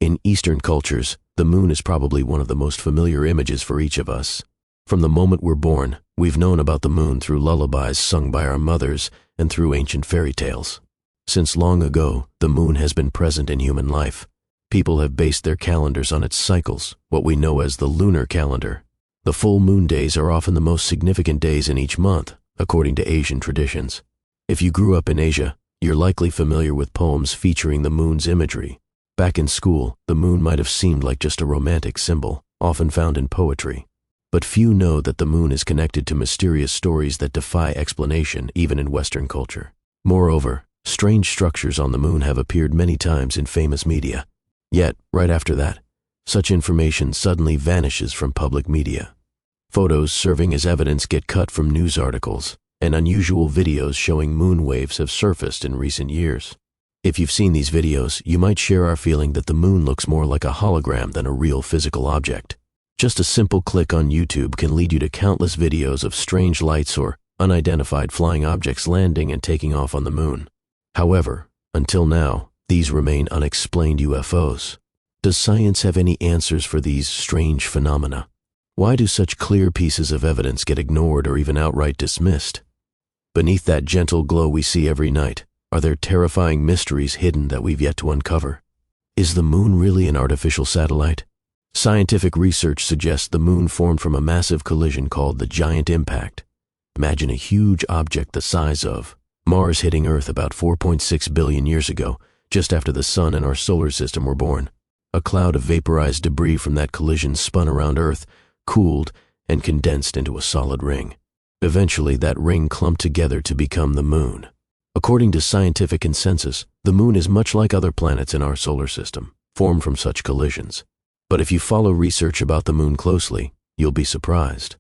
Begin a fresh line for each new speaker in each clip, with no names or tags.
In Eastern cultures, the moon is probably one of the most familiar images for each of us. From the moment we're born, we've known about the moon through lullabies sung by our mothers and through ancient fairy tales. Since long ago, the moon has been present in human life. People have based their calendars on its cycles, what we know as the lunar calendar. The full moon days are often the most significant days in each month, according to Asian traditions. If you grew up in Asia, you're likely familiar with poems featuring the moon's imagery. Back in school, the moon might have seemed like just a romantic symbol, often found in poetry. But few know that the moon is connected to mysterious stories that defy explanation even in Western culture. Moreover, strange structures on the moon have appeared many times in famous media. Yet, right after that, such information suddenly vanishes from public media. Photos serving as evidence get cut from news articles, and unusual videos showing moon waves have surfaced in recent years. If you've seen these videos, you might share our feeling that the moon looks more like a hologram than a real physical object. Just a simple click on YouTube can lead you to countless videos of strange lights or unidentified flying objects landing and taking off on the moon. However, until now, these remain unexplained UFOs. Does science have any answers for these strange phenomena? Why do such clear pieces of evidence get ignored or even outright dismissed? Beneath that gentle glow we see every night, are there terrifying mysteries hidden that we've yet to uncover? Is the moon really an artificial satellite? Scientific research suggests the moon formed from a massive collision called the Giant Impact. Imagine a huge object the size of Mars hitting Earth about 4.6 billion years ago, just after the Sun and our solar system were born. A cloud of vaporized debris from that collision spun around Earth, cooled, and condensed into a solid ring. Eventually, that ring clumped together to become the moon. According to scientific consensus, the moon is much like other planets in our solar system, formed from such collisions. But if you follow research about the moon closely, you'll be surprised.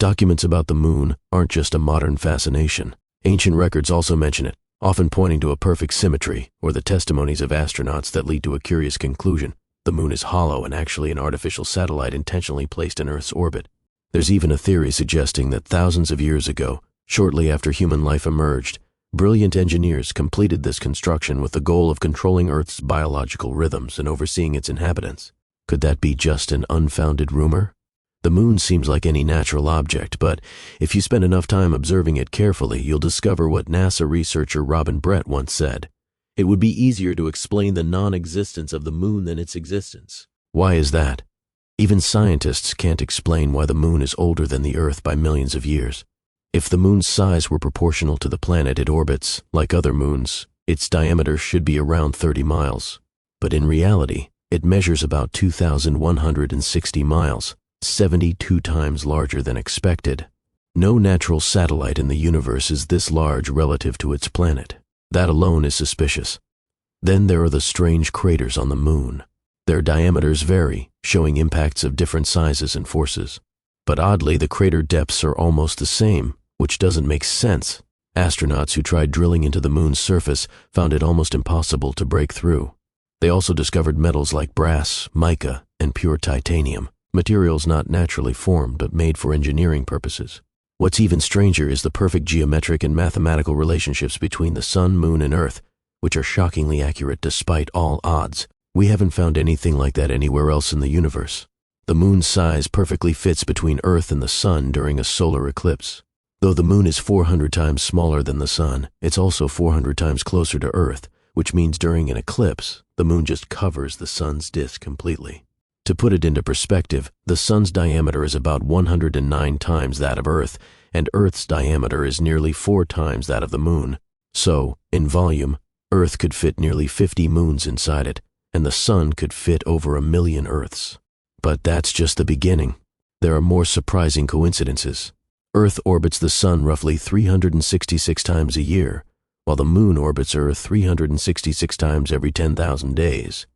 Documents about the moon aren't just a modern fascination. Ancient records also mention it, often pointing to a perfect symmetry or the testimonies of astronauts that lead to a curious conclusion. The moon is hollow and actually an artificial satellite intentionally placed in Earth's orbit. There's even a theory suggesting that thousands of years ago, shortly after human life emerged, brilliant engineers completed this construction with the goal of controlling Earth's biological rhythms and overseeing its inhabitants. Could that be just an unfounded rumor? The moon seems like any natural object, but if you spend enough time observing it carefully, you'll discover what NASA researcher Robin Brett once said. It would be easier to explain the non-existence of the moon than its existence. Why is that? Even scientists can't explain why the moon is older than the Earth by millions of years. If the moon's size were proportional to the planet it orbits, like other moons, its diameter should be around 30 miles. But in reality, it measures about 2,160 miles, 72 times larger than expected. No natural satellite in the universe is this large relative to its planet. That alone is suspicious. Then there are the strange craters on the moon. Their diameters vary, showing impacts of different sizes and forces. But oddly, the crater depths are almost the same, which doesn't make sense. Astronauts who tried drilling into the moon's surface found it almost impossible to break through. They also discovered metals like brass, mica, and pure titanium, materials not naturally formed but made for engineering purposes. What's even stranger is the perfect geometric and mathematical relationships between the Sun, Moon, and Earth, which are shockingly accurate despite all odds. We haven't found anything like that anywhere else in the universe. The moon's size perfectly fits between Earth and the Sun during a solar eclipse. Though the moon is 400 times smaller than the Sun, it's also 400 times closer to Earth, which means during an eclipse, the moon just covers the Sun's disk completely. To put it into perspective, the Sun's diameter is about 109 times that of Earth, and Earth's diameter is nearly 4 times that of the moon. So, in volume, Earth could fit nearly 50 moons inside it, and the Sun could fit over 1 million Earths. But that's just the beginning. There are more surprising coincidences. Earth orbits the Sun roughly 366 times a year, while the moon orbits Earth 366 times every 10,000 days.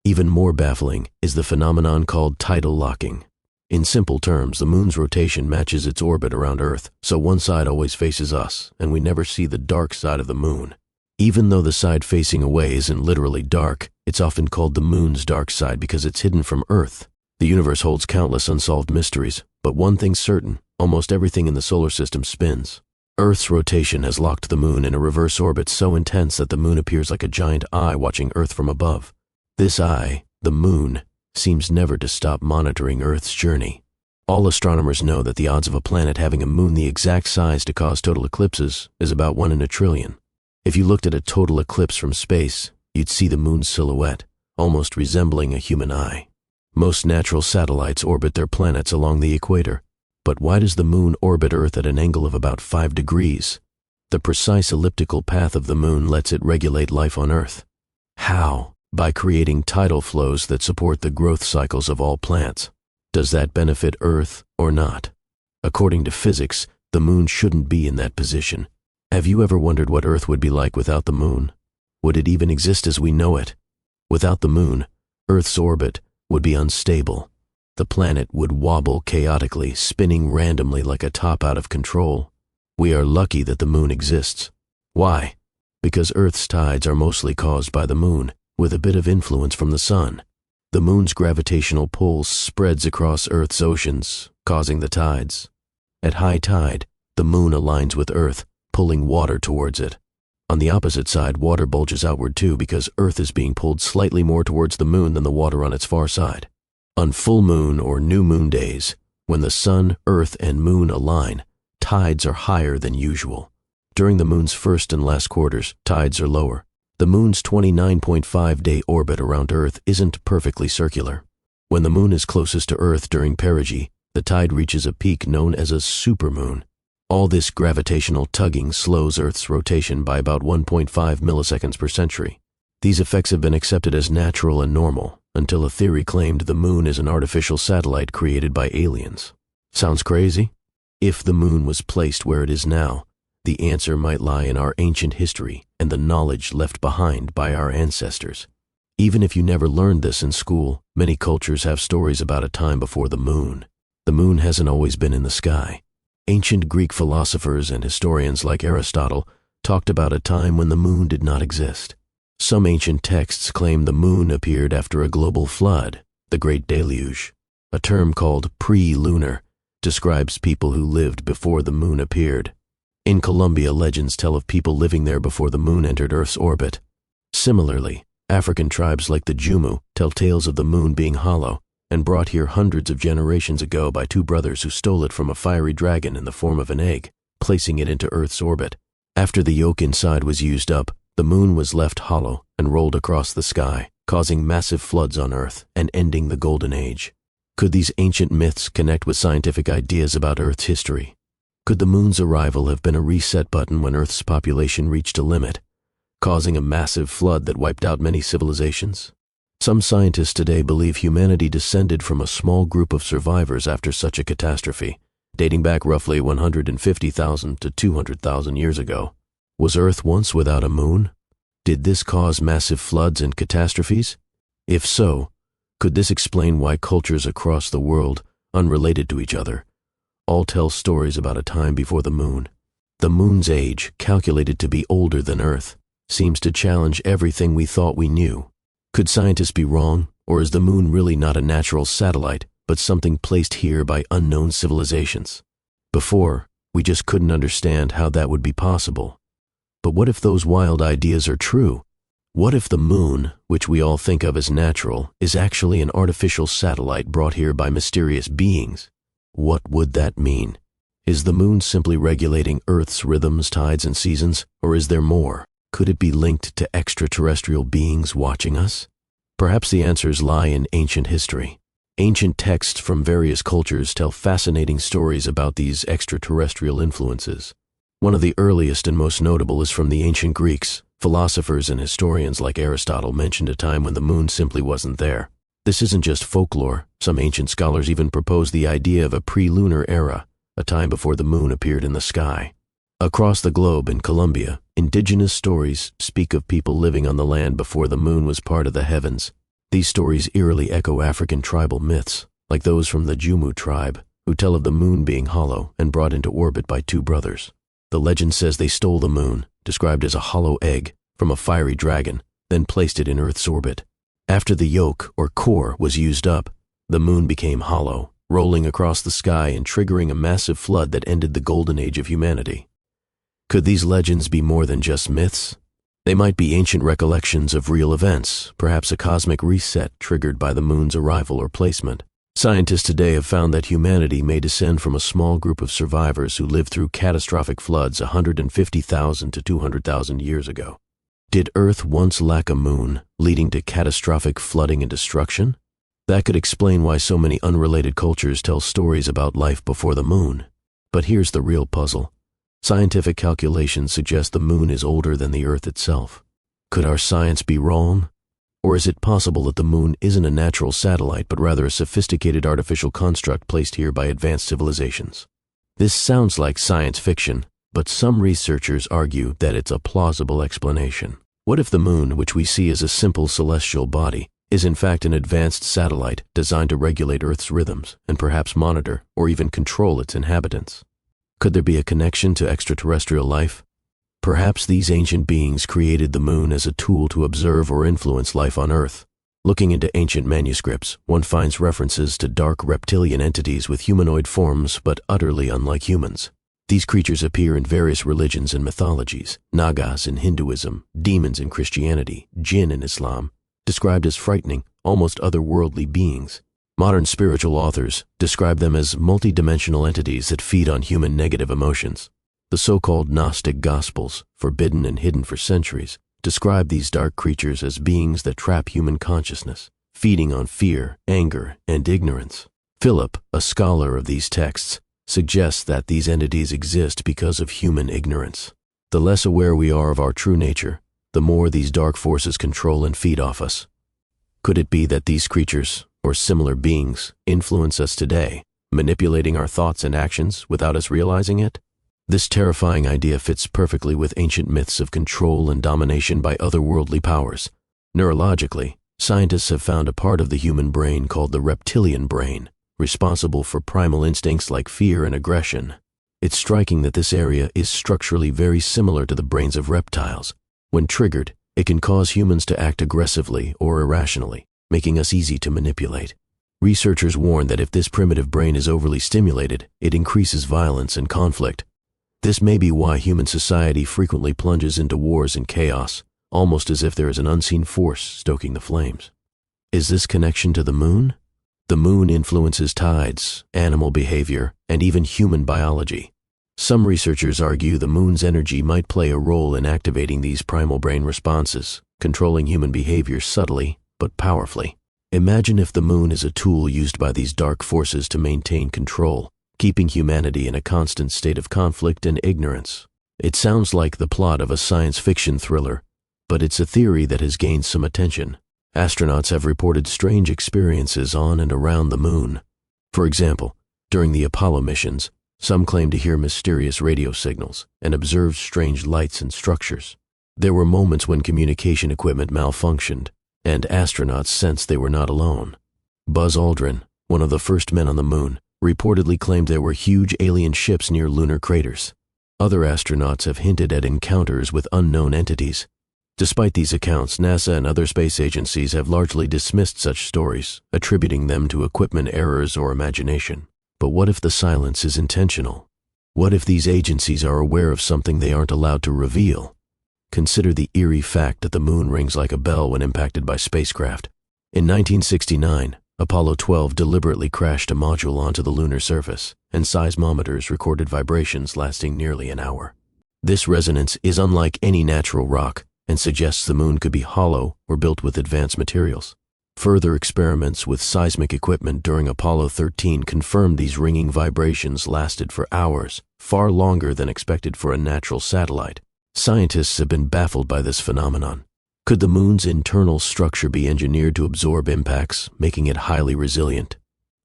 Even more baffling is the phenomenon called tidal locking. In simple terms, the moon's rotation matches its orbit around Earth, so one side always faces us, and we never see the dark side of the moon. Even though the side facing away isn't literally dark, it's often called the moon's dark side because it's hidden from Earth. The universe holds countless unsolved mysteries, but one thing's certain, almost everything in the solar system spins. Earth's rotation has locked the moon in a reverse orbit so intense that the moon appears like a giant eye watching Earth from above. This eye, the moon seems never to stop monitoring Earth's journey. All astronomers know that the odds of a planet having a moon the exact size to cause total eclipses is about 1 in a trillion. If you looked at a total eclipse from space, you'd see the moon's silhouette, almost resembling a human eye. Most natural satellites orbit their planets along the equator. But why does the moon orbit Earth at an angle of about 5 degrees? The precise elliptical path of the moon lets it regulate life on Earth. How? By creating tidal flows that support the growth cycles of all plants. Does that benefit Earth or not? According to physics, the moon shouldn't be in that position. Have you ever wondered what Earth would be like without the moon? Would it even exist as we know it? Without the moon, Earth's orbit would be unstable. The planet would wobble chaotically, spinning randomly like a top out of control. We are lucky that the moon exists. Why? Because Earth's tides are mostly caused by the moon, with a bit of influence from the sun. The moon's gravitational pull spreads across Earth's oceans, causing the tides. At high tide, the moon aligns with Earth, pulling water towards it. On the opposite side, water bulges outward too because Earth is being pulled slightly more towards the moon than the water on its far side. On full moon or new moon days, when the sun, Earth, and moon align, tides are higher than usual. During the moon's first and last quarters, tides are lower. The moon's 29.5-day orbit around Earth isn't perfectly circular. When the moon is closest to Earth during perigee, the tide reaches a peak known as a supermoon. All this gravitational tugging slows Earth's rotation by about 1.5 milliseconds per century. These effects have been accepted as natural and normal until a theory claimed the moon is an artificial satellite created by aliens. Sounds crazy? If the moon was placed where it is now, the answer might lie in our ancient history and the knowledge left behind by our ancestors. Even if you never learned this in school, many cultures have stories about a time before the moon. The moon hasn't always been in the sky. Ancient Greek philosophers and historians like Aristotle talked about a time when the moon did not exist. Some ancient texts claim the moon appeared after a global flood, the Great Deluge. A term called pre-lunar describes people who lived before the moon appeared. In Colombia, legends tell of people living there before the moon entered Earth's orbit. Similarly, African tribes like the Jumu tell tales of the moon being hollow and brought here hundreds of generations ago by two brothers who stole it from a fiery dragon in the form of an egg, placing it into Earth's orbit. After the yolk inside was used up, the moon was left hollow and rolled across the sky, causing massive floods on Earth and ending the Golden Age. Could these ancient myths connect with scientific ideas about Earth's history? Could the moon's arrival have been a reset button when Earth's population reached a limit, causing a massive flood that wiped out many civilizations? Some scientists today believe humanity descended from a small group of survivors after such a catastrophe, dating back roughly 150,000 to 200,000 years ago. Was Earth once without a moon? Did this cause massive floods and catastrophes? If so, could this explain why cultures across the world, unrelated to each other, all tell stories about a time before the moon? The moon's age, calculated to be older than Earth, seems to challenge everything we thought we knew. Could scientists be wrong, or is the moon really not a natural satellite, but something placed here by unknown civilizations? Before, we just couldn't understand how that would be possible. But what if those wild ideas are true? What if the moon, which we all think of as natural, is actually an artificial satellite brought here by mysterious beings? What would that mean? Is the moon simply regulating Earth's rhythms, tides, and seasons, or is there more? Could it be linked to extraterrestrial beings watching us? Perhaps the answers lie in ancient history. Ancient texts from various cultures tell fascinating stories about these extraterrestrial influences. One of the earliest and most notable is from the ancient Greeks. Philosophers and historians like Aristotle mentioned a time when the moon simply wasn't there. This isn't just folklore. Some ancient scholars even propose the idea of a pre-lunar era, a time before the moon appeared in the sky. Across the globe in Colombia, indigenous stories speak of people living on the land before the moon was part of the heavens. These stories eerily echo African tribal myths, like those from the Jumu tribe, who tell of the moon being hollow and brought into orbit by two brothers. The legend says they stole the moon, described as a hollow egg, from a fiery dragon, then placed it in Earth's orbit. After the yolk, or core, was used up, the moon became hollow, rolling across the sky and triggering a massive flood that ended the golden age of humanity. Could these legends be more than just myths? They might be ancient recollections of real events, perhaps a cosmic reset triggered by the moon's arrival or placement. Scientists today have found that humanity may descend from a small group of survivors who lived through catastrophic floods 150,000 to 200,000 years ago. Did Earth once lack a moon, leading to catastrophic flooding and destruction? That could explain why so many unrelated cultures tell stories about life before the moon. But here's the real puzzle. Scientific calculations suggest the moon is older than the Earth itself. Could our science be wrong? Or is it possible that the moon isn't a natural satellite, but rather a sophisticated artificial construct placed here by advanced civilizations? This sounds like science fiction, but some researchers argue that it's a plausible explanation. What if the moon, which we see as a simple celestial body, is in fact an advanced satellite designed to regulate Earth's rhythms and perhaps monitor or even control its inhabitants? Could there be a connection to extraterrestrial life? Perhaps these ancient beings created the moon as a tool to observe or influence life on Earth. Looking into ancient manuscripts, one finds references to dark reptilian entities with humanoid forms but utterly unlike humans. These creatures appear in various religions and mythologies: Nagas in Hinduism, demons in Christianity, jinn in Islam, described as frightening, almost otherworldly beings. Modern spiritual authors describe them as multidimensional entities that feed on human negative emotions. The so-called Gnostic Gospels, forbidden and hidden for centuries, describe these dark creatures as beings that trap human consciousness, feeding on fear, anger, and ignorance. Philip, a scholar of these texts, suggests that these entities exist because of human ignorance. The less aware we are of our true nature, the more these dark forces control and feed off us. Could it be that these creatures, or similar beings, influence us today, manipulating our thoughts and actions without us realizing it? This terrifying idea fits perfectly with ancient myths of control and domination by otherworldly powers. Neurologically, scientists have found a part of the human brain called the reptilian brain, responsible for primal instincts like fear and aggression. It's striking that this area is structurally very similar to the brains of reptiles. When triggered, it can cause humans to act aggressively or irrationally, making us easy to manipulate. Researchers warn that if this primitive brain is overly stimulated, it increases violence and conflict. This may be why human society frequently plunges into wars and chaos, almost as if there is an unseen force stoking the flames. Is this connection to the moon? The moon influences tides, animal behavior, and even human biology. Some researchers argue the moon's energy might play a role in activating these primal brain responses, controlling human behavior subtly but powerfully. Imagine if the moon is a tool used by these dark forces to maintain control, keeping humanity in a constant state of conflict and ignorance. It sounds like the plot of a science fiction thriller, but it's a theory that has gained some attention. Astronauts have reported strange experiences on and around the moon. For example, during the Apollo missions, some claimed to hear mysterious radio signals and observed strange lights and structures. There were moments when communication equipment malfunctioned, and astronauts sensed they were not alone. Buzz Aldrin, one of the first men on the moon, reportedly claimed there were huge alien ships near lunar craters. Other astronauts have hinted at encounters with unknown entities. Despite these accounts, NASA and other space agencies have largely dismissed such stories, attributing them to equipment errors or imagination. But what if the silence is intentional? What if these agencies are aware of something they aren't allowed to reveal? Consider the eerie fact that the moon rings like a bell when impacted by spacecraft. In 1969, Apollo 12 deliberately crashed a module onto the lunar surface, and seismometers recorded vibrations lasting nearly an hour. This resonance is unlike any natural rock and suggests the moon could be hollow or built with advanced materials. Further experiments with seismic equipment during Apollo 13 confirmed these ringing vibrations lasted for hours, far longer than expected for a natural satellite. Scientists have been baffled by this phenomenon. Could the moon's internal structure be engineered to absorb impacts, making it highly resilient?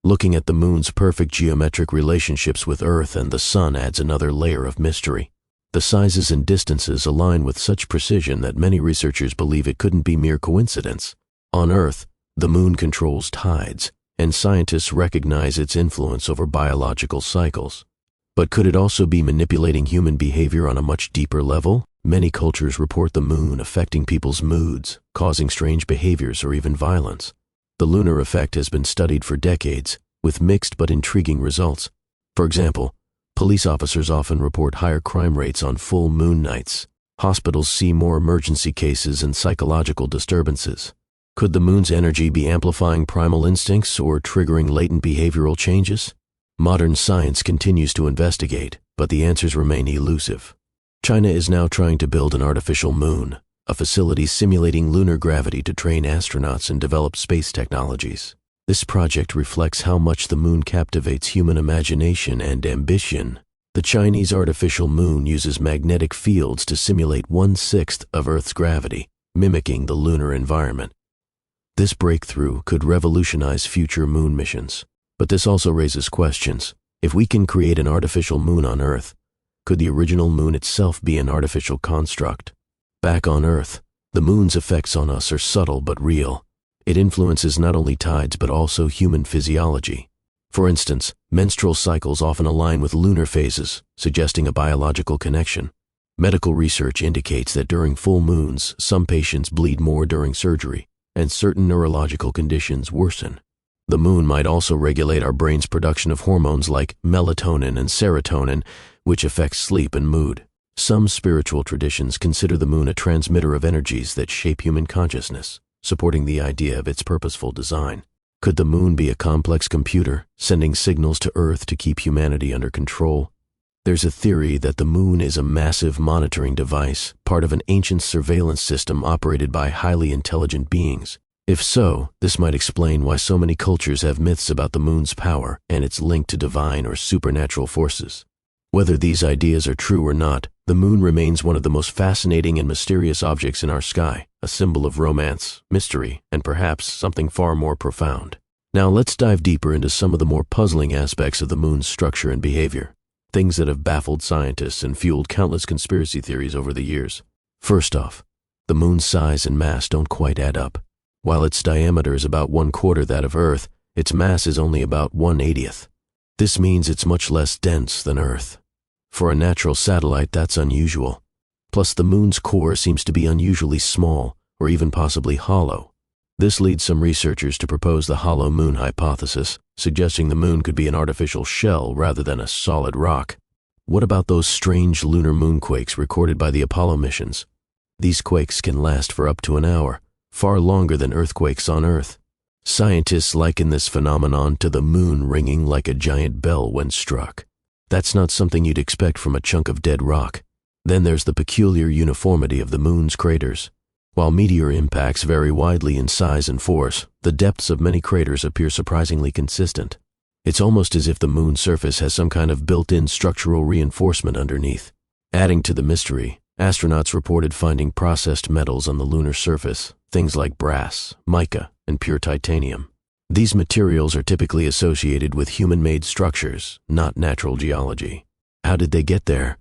Looking at the moon's perfect geometric relationships with Earth and the Sun adds another layer of mystery. The sizes and distances align with such precision that many researchers believe it couldn't be mere coincidence. On Earth, the moon controls tides, and scientists recognize its influence over biological cycles. But could it also be manipulating human behavior on a much deeper level? Many cultures report the moon affecting people's moods, causing strange behaviors or even violence. The lunar effect has been studied for decades, with mixed but intriguing results. For example, police officers often report higher crime rates on full moon nights. Hospitals see more emergency cases and psychological disturbances. Could the moon's energy be amplifying primal instincts or triggering latent behavioral changes? Modern science continues to investigate, but the answers remain elusive. China is now trying to build an artificial moon, a facility simulating lunar gravity to train astronauts and develop space technologies. This project reflects how much the moon captivates human imagination and ambition. The Chinese artificial moon uses magnetic fields to simulate 1/6 of Earth's gravity, mimicking the lunar environment. This breakthrough could revolutionize future moon missions. But this also raises questions. If we can create an artificial moon on Earth, could the original moon itself be an artificial construct? Back on Earth, the moon's effects on us are subtle but real. It influences not only tides but also human physiology. For instance, menstrual cycles often align with lunar phases, suggesting a biological connection. Medical research indicates that during full moons, some patients bleed more during surgery, and certain neurological conditions worsen. The moon might also regulate our brain's production of hormones like melatonin and serotonin, which affects sleep and mood. Some spiritual traditions consider the moon a transmitter of energies that shape human consciousness, supporting the idea of its purposeful design. Could the moon be a complex computer, sending signals to Earth to keep humanity under control? There's a theory that the moon is a massive monitoring device, part of an ancient surveillance system operated by highly intelligent beings. If so, this might explain why so many cultures have myths about the moon's power and its link to divine or supernatural forces. Whether these ideas are true or not, the moon remains one of the most fascinating and mysterious objects in our sky, a symbol of romance, mystery, and perhaps something far more profound. Now let's dive deeper into some of the more puzzling aspects of the moon's structure and behavior, things that have baffled scientists and fueled countless conspiracy theories over the years. First off, the moon's size and mass don't quite add up. While its diameter is about 1/4 that of Earth, its mass is only about 1/80th. This means it's much less dense than Earth. For a natural satellite, that's unusual. Plus, the moon's core seems to be unusually small, or even possibly hollow. This leads some researchers to propose the hollow moon hypothesis, suggesting the moon could be an artificial shell rather than a solid rock. What about those strange lunar moonquakes recorded by the Apollo missions? These quakes can last for up to an hour, far longer than earthquakes on Earth. Scientists liken this phenomenon to the moon ringing like a giant bell when struck. That's not something you'd expect from a chunk of dead rock. Then there's the peculiar uniformity of the moon's craters. While meteor impacts vary widely in size and force, the depths of many craters appear surprisingly consistent. It's almost as if the moon's surface has some kind of built-in structural reinforcement underneath. Adding to the mystery, astronauts reported finding processed metals on the lunar surface, things like brass, mica, and pure titanium. These materials are typically associated with human-made structures, not natural geology. How did they get there?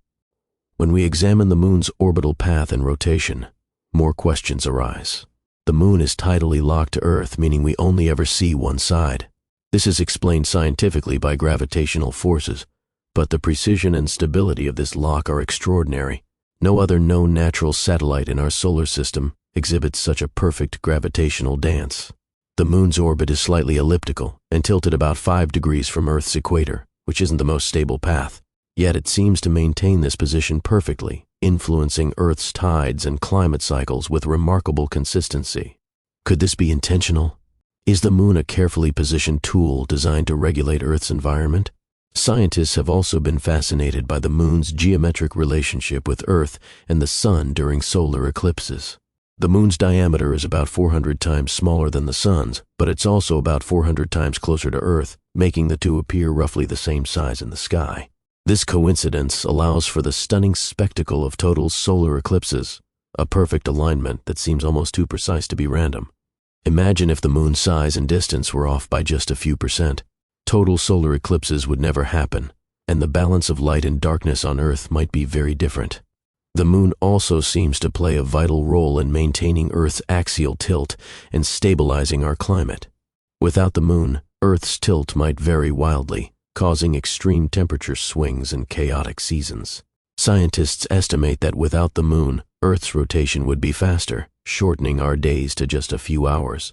When we examine the moon's orbital path and rotation, more questions arise. The moon is tidally locked to Earth, meaning we only ever see one side. This is explained scientifically by gravitational forces, but the precision and stability of this lock are extraordinary. No other known natural satellite in our solar system exhibits such a perfect gravitational dance. The moon's orbit is slightly elliptical and tilted about 5 degrees from Earth's equator, which isn't the most stable path. Yet it seems to maintain this position perfectly, influencing Earth's tides and climate cycles with remarkable consistency. Could this be intentional? Is the moon a carefully positioned tool designed to regulate Earth's environment? Scientists have also been fascinated by the moon's geometric relationship with Earth and the sun during solar eclipses. The moon's diameter is about 400 times smaller than the sun's, but it's also about 400 times closer to Earth, making the two appear roughly the same size in the sky. This coincidence allows for the stunning spectacle of total solar eclipses, a perfect alignment that seems almost too precise to be random. Imagine if the moon's size and distance were off by just a few percent. Total solar eclipses would never happen, and the balance of light and darkness on Earth might be very different. The moon also seems to play a vital role in maintaining Earth's axial tilt and stabilizing our climate. Without the moon, Earth's tilt might vary wildly, causing extreme temperature swings and chaotic seasons. Scientists estimate that without the moon, Earth's rotation would be faster, shortening our days to just a few hours.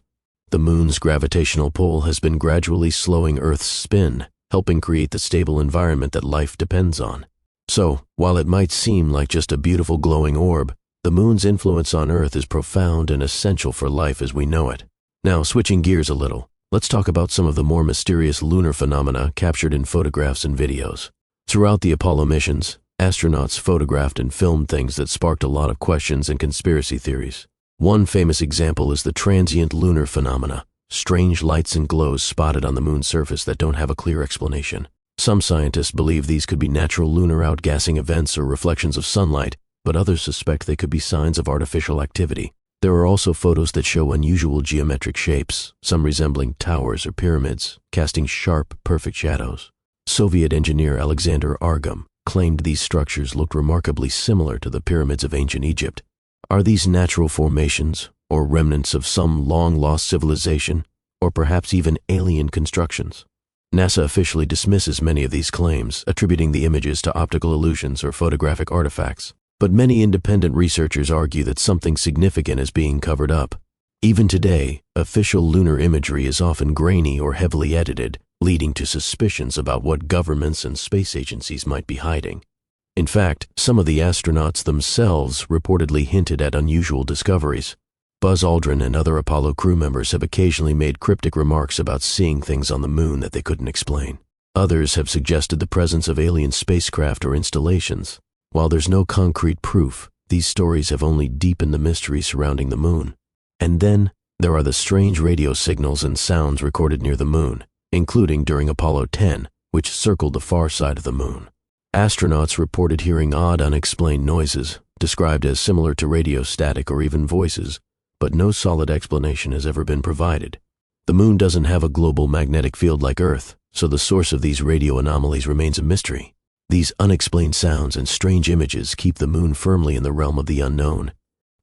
The moon's gravitational pull has been gradually slowing Earth's spin, helping create the stable environment that life depends on. So, while it might seem like just a beautiful glowing orb, the moon's influence on Earth is profound and essential for life as we know it. Now, switching gears a little, let's talk about some of the more mysterious lunar phenomena captured in photographs and videos. Throughout the Apollo missions, astronauts photographed and filmed things that sparked a lot of questions and conspiracy theories. One famous example is the transient lunar phenomena, strange lights and glows spotted on the moon's surface that don't have a clear explanation. Some scientists believe these could be natural lunar outgassing events or reflections of sunlight, but others suspect they could be signs of artificial activity. There are also photos that show unusual geometric shapes, some resembling towers or pyramids, casting sharp, perfect shadows. Soviet engineer Alexander Argam claimed these structures looked remarkably similar to the pyramids of ancient Egypt. Are these natural formations, or remnants of some long-lost civilization, or perhaps even alien constructions? NASA officially dismisses many of these claims, attributing the images to optical illusions or photographic artifacts. But many independent researchers argue that something significant is being covered up. Even today, official lunar imagery is often grainy or heavily edited, leading to suspicions about what governments and space agencies might be hiding. In fact, some of the astronauts themselves reportedly hinted at unusual discoveries. Buzz Aldrin and other Apollo crew members have occasionally made cryptic remarks about seeing things on the moon that they couldn't explain. Others have suggested the presence of alien spacecraft or installations. While there's no concrete proof, these stories have only deepened the mystery surrounding the moon. And then, there are the strange radio signals and sounds recorded near the moon, including during Apollo 10, which circled the far side of the moon. Astronauts reported hearing odd, unexplained noises, described as similar to radio static or even voices, but no solid explanation has ever been provided. The moon doesn't have a global magnetic field like Earth, so the source of these radio anomalies remains a mystery. These unexplained sounds and strange images keep the moon firmly in the realm of the unknown.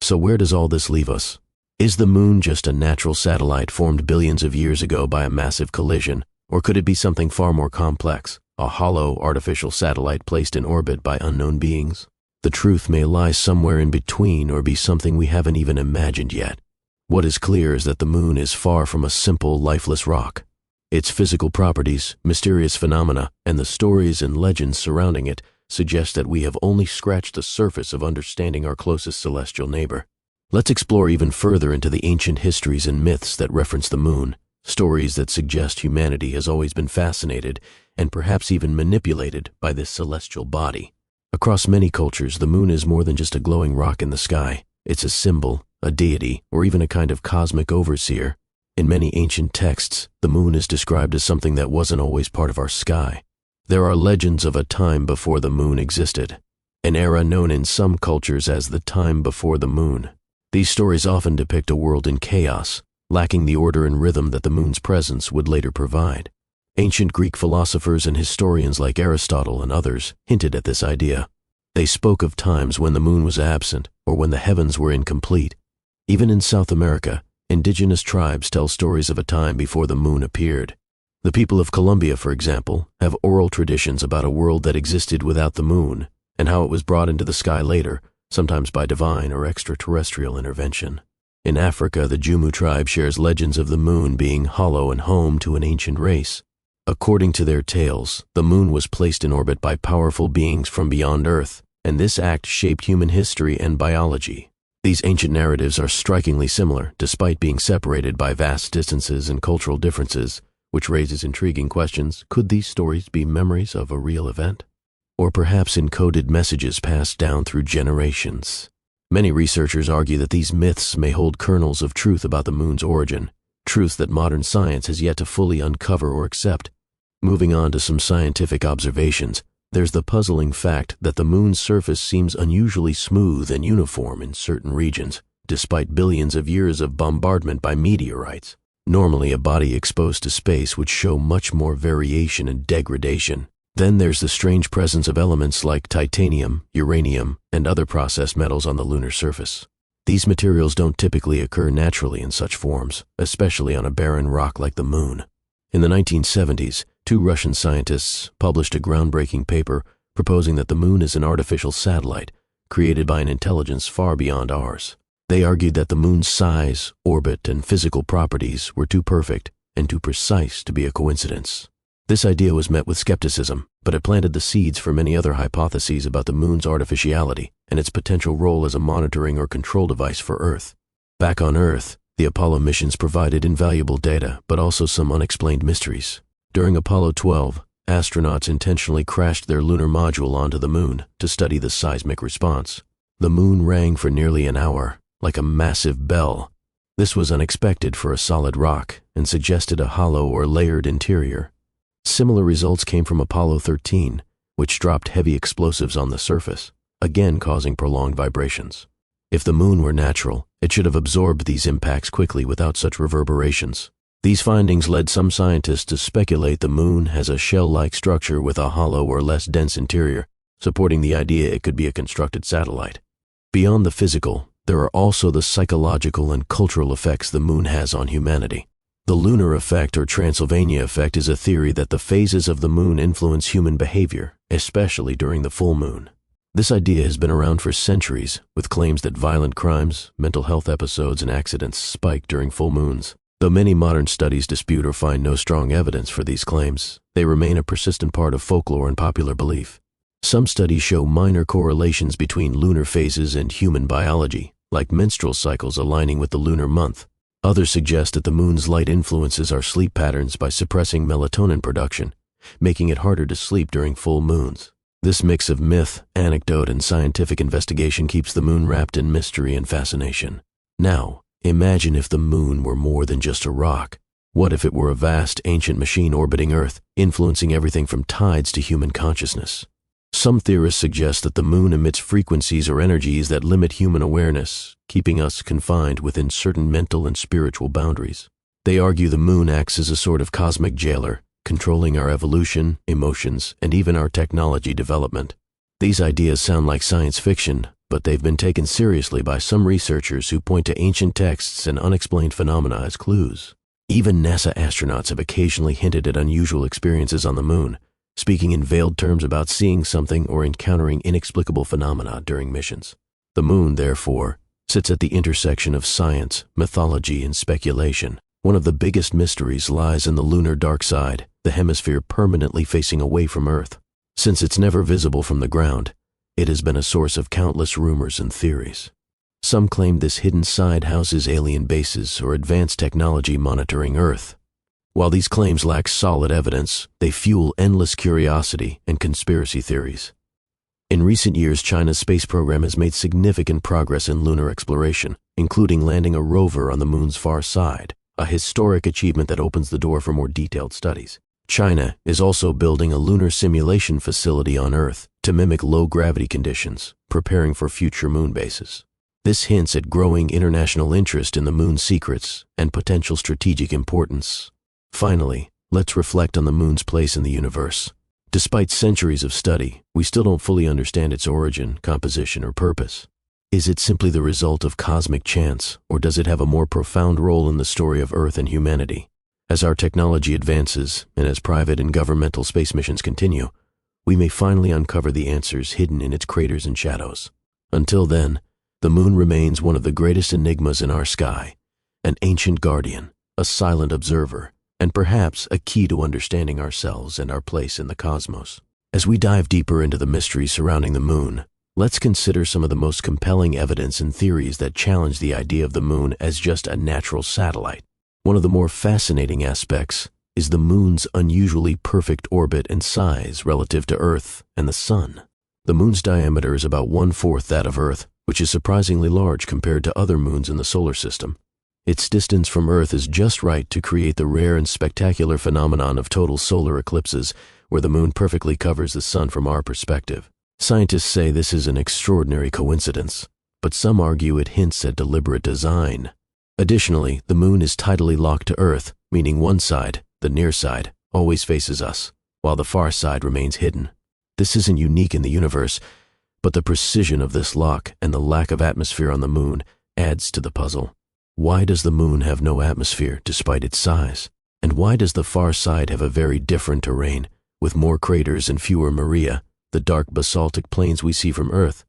So where does all this leave us? Is the moon just a natural satellite formed billions of years ago by a massive collision, or could it be something far more complex, a hollow, artificial satellite placed in orbit by unknown beings? The truth may lie somewhere in between or be something we haven't even imagined yet. What is clear is that the moon is far from a simple, lifeless rock. Its physical properties, mysterious phenomena, and the stories and legends surrounding it suggest that we have only scratched the surface of understanding our closest celestial neighbor. Let's explore even further into the ancient histories and myths that reference the moon, stories that suggest humanity has always been fascinated and perhaps even manipulated by this celestial body. Across many cultures, the moon is more than just a glowing rock in the sky. It's a symbol, a deity, or even a kind of cosmic overseer. In many ancient texts, the moon is described as something that wasn't always part of our sky. There are legends of a time before the moon existed, an era known in some cultures as the time before the moon. These stories often depict a world in chaos, lacking the order and rhythm that the moon's presence would later provide. Ancient Greek philosophers and historians like Aristotle and others hinted at this idea. They spoke of times when the moon was absent or when the heavens were incomplete. Even in South America, indigenous tribes tell stories of a time before the moon appeared. The people of Colombia, for example, have oral traditions about a world that existed without the moon and how it was brought into the sky later, sometimes by divine or extraterrestrial intervention. In Africa, the Jumu tribe shares legends of the moon being hollow and home to an ancient race. According to their tales, the moon was placed in orbit by powerful beings from beyond Earth, and this act shaped human history and biology. These ancient narratives are strikingly similar, despite being separated by vast distances and cultural differences, which raises intriguing questions. Could these stories be memories of a real event? Or perhaps encoded messages passed down through generations? Many researchers argue that these myths may hold kernels of truth about the moon's origin, truths that modern science has yet to fully uncover or accept. Moving on to some scientific observations, there's the puzzling fact that the moon's surface seems unusually smooth and uniform in certain regions, despite billions of years of bombardment by meteorites. Normally, a body exposed to space would show much more variation and degradation. Then there's the strange presence of elements like titanium, uranium, and other processed metals on the lunar surface. These materials don't typically occur naturally in such forms, especially on a barren rock like the moon. In the 1970s, 2 Russian scientists published a groundbreaking paper proposing that the moon is an artificial satellite created by an intelligence far beyond ours. They argued that the moon's size, orbit, and physical properties were too perfect and too precise to be a coincidence. This idea was met with skepticism, but it planted the seeds for many other hypotheses about the moon's artificiality and its potential role as a monitoring or control device for Earth. Back on Earth, the Apollo missions provided invaluable data, but also some unexplained mysteries. During Apollo 12, astronauts intentionally crashed their lunar module onto the moon to study the seismic response. The moon rang for nearly an hour, like a massive bell. This was unexpected for a solid rock and suggested a hollow or layered interior. Similar results came from Apollo 13, which dropped heavy explosives on the surface, again causing prolonged vibrations. If the moon were natural, it should have absorbed these impacts quickly without such reverberations. These findings led some scientists to speculate the moon has a shell-like structure with a hollow or less dense interior, supporting the idea it could be a constructed satellite. Beyond the physical, there are also the psychological and cultural effects the moon has on humanity. The lunar effect or Transylvania effect is a theory that the phases of the moon influence human behavior, especially during the full moon. This idea has been around for centuries, with claims that violent crimes, mental health episodes, and accidents spike during full moons. Though many modern studies dispute or find no strong evidence for these claims, they remain a persistent part of folklore and popular belief. Some studies show minor correlations between lunar phases and human biology, like menstrual cycles aligning with the lunar month. Others suggest that the moon's light influences our sleep patterns by suppressing melatonin production, making it harder to sleep during full moons. This mix of myth, anecdote, and scientific investigation keeps the moon wrapped in mystery and fascination. Now, imagine if the moon were more than just a rock. What if it were a vast, ancient machine orbiting Earth, influencing everything from tides to human consciousness? Some theorists suggest that the moon emits frequencies or energies that limit human awareness, keeping us confined within certain mental and spiritual boundaries. They argue the moon acts as a sort of cosmic jailer, controlling our evolution, emotions, and even our technology development. These ideas sound like science fiction, but they've been taken seriously by some researchers who point to ancient texts and unexplained phenomena as clues. Even NASA astronauts have occasionally hinted at unusual experiences on the moon, speaking in veiled terms about seeing something or encountering inexplicable phenomena during missions. The moon, therefore, sits at the intersection of science, mythology, and speculation. One of the biggest mysteries lies in the lunar dark side, the hemisphere permanently facing away from Earth. Since it's never visible from the ground, it has been a source of countless rumors and theories. Some claim this hidden side houses alien bases or advanced technology monitoring Earth. While these claims lack solid evidence, they fuel endless curiosity and conspiracy theories. In recent years, China's space program has made significant progress in lunar exploration, including landing a rover on the moon's far side, a historic achievement that opens the door for more detailed studies. China is also building a lunar simulation facility on Earth to mimic low-gravity conditions, preparing for future moon bases. This hints at growing international interest in the moon's secrets and potential strategic importance. Finally, let's reflect on the moon's place in the universe. Despite centuries of study, we still don't fully understand its origin, composition, or purpose. Is it simply the result of cosmic chance, or does it have a more profound role in the story of Earth and humanity? As our technology advances, and as private and governmental space missions continue, we may finally uncover the answers hidden in its craters and shadows. Until then, the moon remains one of the greatest enigmas in our sky, an ancient guardian, a silent observer, and perhaps a key to understanding ourselves and our place in the cosmos. As we dive deeper into the mysteries surrounding the moon, let's consider some of the most compelling evidence and theories that challenge the idea of the moon as just a natural satellite. One of the more fascinating aspects is the moon's unusually perfect orbit and size relative to Earth and the Sun. The moon's diameter is about 1/4 that of Earth, which is surprisingly large compared to other moons in the solar system. Its distance from Earth is just right to create the rare and spectacular phenomenon of total solar eclipses, where the moon perfectly covers the sun from our perspective. Scientists say this is an extraordinary coincidence, but some argue it hints at deliberate design. Additionally, the moon is tidally locked to Earth, meaning one side, the near side, always faces us, while the far side remains hidden. This isn't unique in the universe, but the precision of this lock and the lack of atmosphere on the moon adds to the puzzle. Why does the moon have no atmosphere despite its size? And why does the far side have a very different terrain, with more craters and fewer maria, the dark basaltic plains we see from Earth?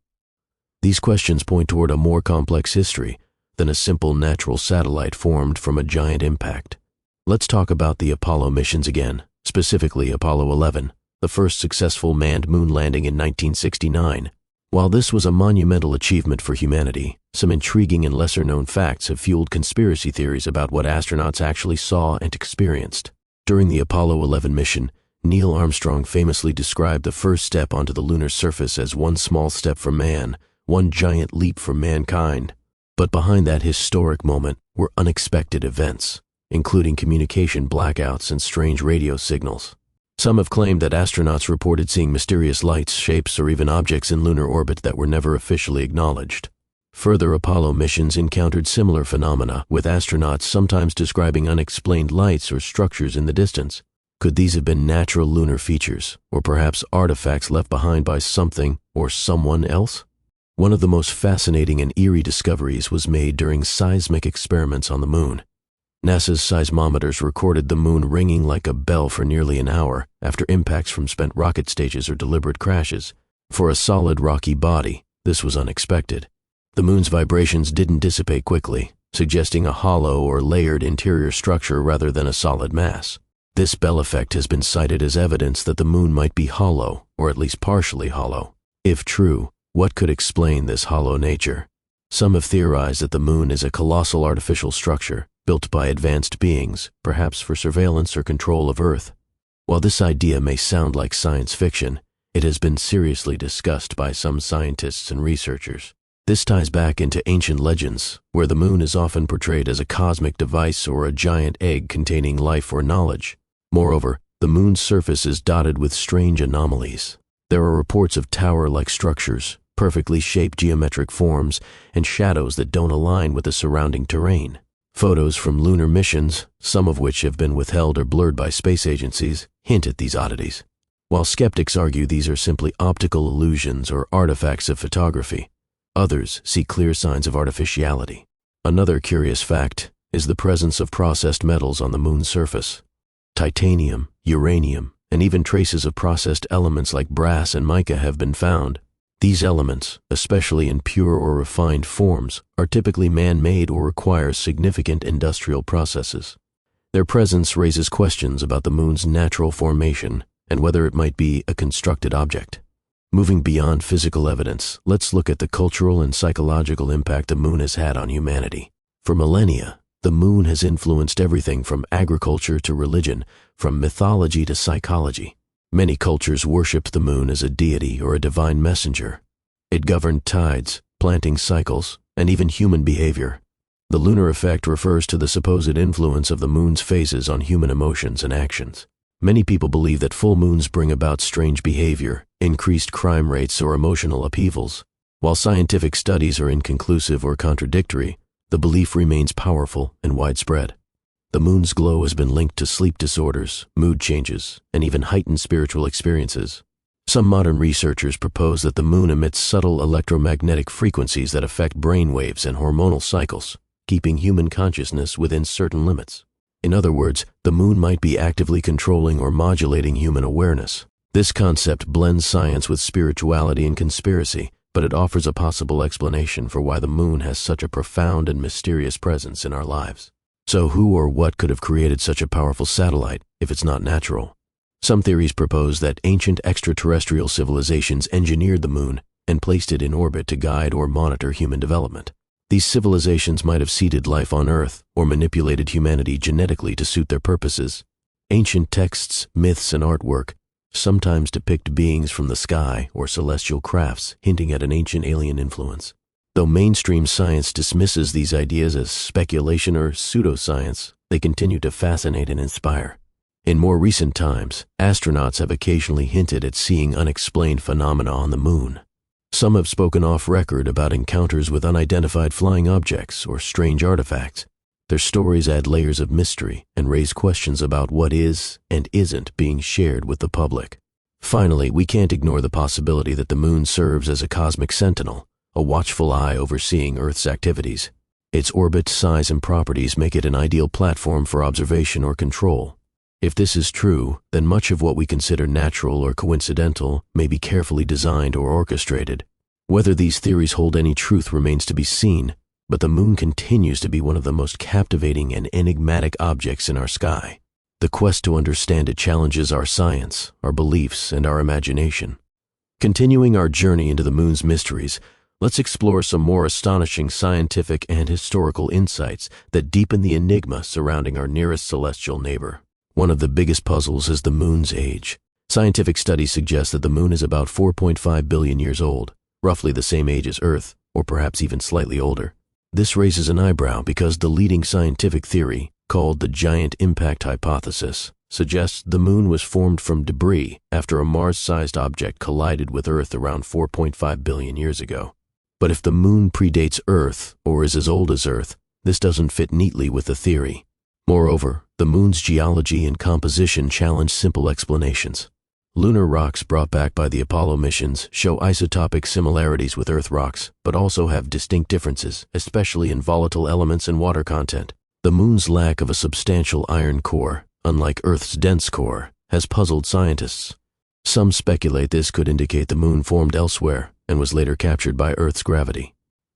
These questions point toward a more complex history than a simple natural satellite formed from a giant impact. Let's talk about the Apollo missions again, specifically Apollo 11, the first successful manned moon landing in 1969. While this was a monumental achievement for humanity, some intriguing and lesser-known facts have fueled conspiracy theories about what astronauts actually saw and experienced. During the Apollo 11 mission, Neil Armstrong famously described the first step onto the lunar surface as one small step for man, one giant leap for mankind. But behind that historic moment were unexpected events, including communication blackouts and strange radio signals. Some have claimed that astronauts reported seeing mysterious lights, shapes, or even objects in lunar orbit that were never officially acknowledged. Further Apollo missions encountered similar phenomena, with astronauts sometimes describing unexplained lights or structures in the distance. Could these have been natural lunar features, or perhaps artifacts left behind by something or someone else? One of the most fascinating and eerie discoveries was made during seismic experiments on the moon. NASA's seismometers recorded the moon ringing like a bell for nearly an hour after impacts from spent rocket stages or deliberate crashes. For a solid rocky body, this was unexpected. The moon's vibrations didn't dissipate quickly, suggesting a hollow or layered interior structure rather than a solid mass. This bell effect has been cited as evidence that the moon might be hollow, or at least partially hollow. If true, what could explain this hollow nature? Some have theorized that the moon is a colossal artificial structure built by advanced beings, perhaps for surveillance or control of Earth. While this idea may sound like science fiction, it has been seriously discussed by some scientists and researchers. This ties back into ancient legends, where the moon is often portrayed as a cosmic device or a giant egg containing life or knowledge. Moreover, the moon's surface is dotted with strange anomalies. There are reports of tower-like structures, perfectly shaped geometric forms, and shadows that don't align with the surrounding terrain. Photos from lunar missions, some of which have been withheld or blurred by space agencies, hint at these oddities. While skeptics argue these are simply optical illusions or artifacts of photography, others see clear signs of artificiality. Another curious fact is the presence of processed metals on the moon's surface. Titanium, uranium, and even traces of processed elements like brass and mica have been found. These elements, especially in pure or refined forms, are typically man-made or require significant industrial processes. Their presence raises questions about the moon's natural formation and whether it might be a constructed object. Moving beyond physical evidence, let's look at the cultural and psychological impact the moon has had on humanity. For millennia, the moon has influenced everything from agriculture to religion, from mythology to psychology. Many cultures worshipped the moon as a deity or a divine messenger. It governed tides, planting cycles, and even human behavior. The lunar effect refers to the supposed influence of the moon's phases on human emotions and actions. Many people believe that full moons bring about strange behavior, increased crime rates, or emotional upheavals. While scientific studies are inconclusive or contradictory, the belief remains powerful and widespread. The moon's glow has been linked to sleep disorders, mood changes, and even heightened spiritual experiences. Some modern researchers propose that the moon emits subtle electromagnetic frequencies that affect brain waves and hormonal cycles, keeping human consciousness within certain limits. In other words, the moon might be actively controlling or modulating human awareness. This concept blends science with spirituality and conspiracy, but it offers a possible explanation for why the moon has such a profound and mysterious presence in our lives. So who or what could have created such a powerful satellite if it's not natural? Some theories propose that ancient extraterrestrial civilizations engineered the moon and placed it in orbit to guide or monitor human development. These civilizations might have seeded life on Earth or manipulated humanity genetically to suit their purposes. Ancient texts, myths, and artwork sometimes depict beings from the sky or celestial crafts, hinting at an ancient alien influence. Though mainstream science dismisses these ideas as speculation or pseudoscience, they continue to fascinate and inspire. In more recent times, astronauts have occasionally hinted at seeing unexplained phenomena on the moon. Some have spoken off record about encounters with unidentified flying objects or strange artifacts. Their stories add layers of mystery and raise questions about what is and isn't being shared with the public. Finally, we can't ignore the possibility that the moon serves as a cosmic sentinel, a watchful eye overseeing Earth's activities. Its orbit, size, and properties make it an ideal platform for observation or control. If this is true, then much of what we consider natural or coincidental may be carefully designed or orchestrated. Whether these theories hold any truth remains to be seen, but the moon continues to be one of the most captivating and enigmatic objects in our sky. The quest to understand it challenges our science, our beliefs, and our imagination. Continuing our journey into the moon's mysteries, let's explore some more astonishing scientific and historical insights that deepen the enigma surrounding our nearest celestial neighbor. One of the biggest puzzles is the moon's age. Scientific studies suggest that the moon is about 4.5 billion years old, roughly the same age as Earth, or perhaps even slightly older. This raises an eyebrow because the leading scientific theory, called the giant impact hypothesis, suggests the moon was formed from debris after a Mars-sized object collided with Earth around 4.5 billion years ago. But if the moon predates Earth or is as old as Earth, this doesn't fit neatly with the theory. Moreover, the moon's geology and composition challenge simple explanations. Lunar rocks brought back by the Apollo missions show isotopic similarities with Earth rocks, but also have distinct differences, especially in volatile elements and water content. The moon's lack of a substantial iron core, unlike Earth's dense core, has puzzled scientists. Some speculate this could indicate the moon formed elsewhere and was later captured by Earth's gravity.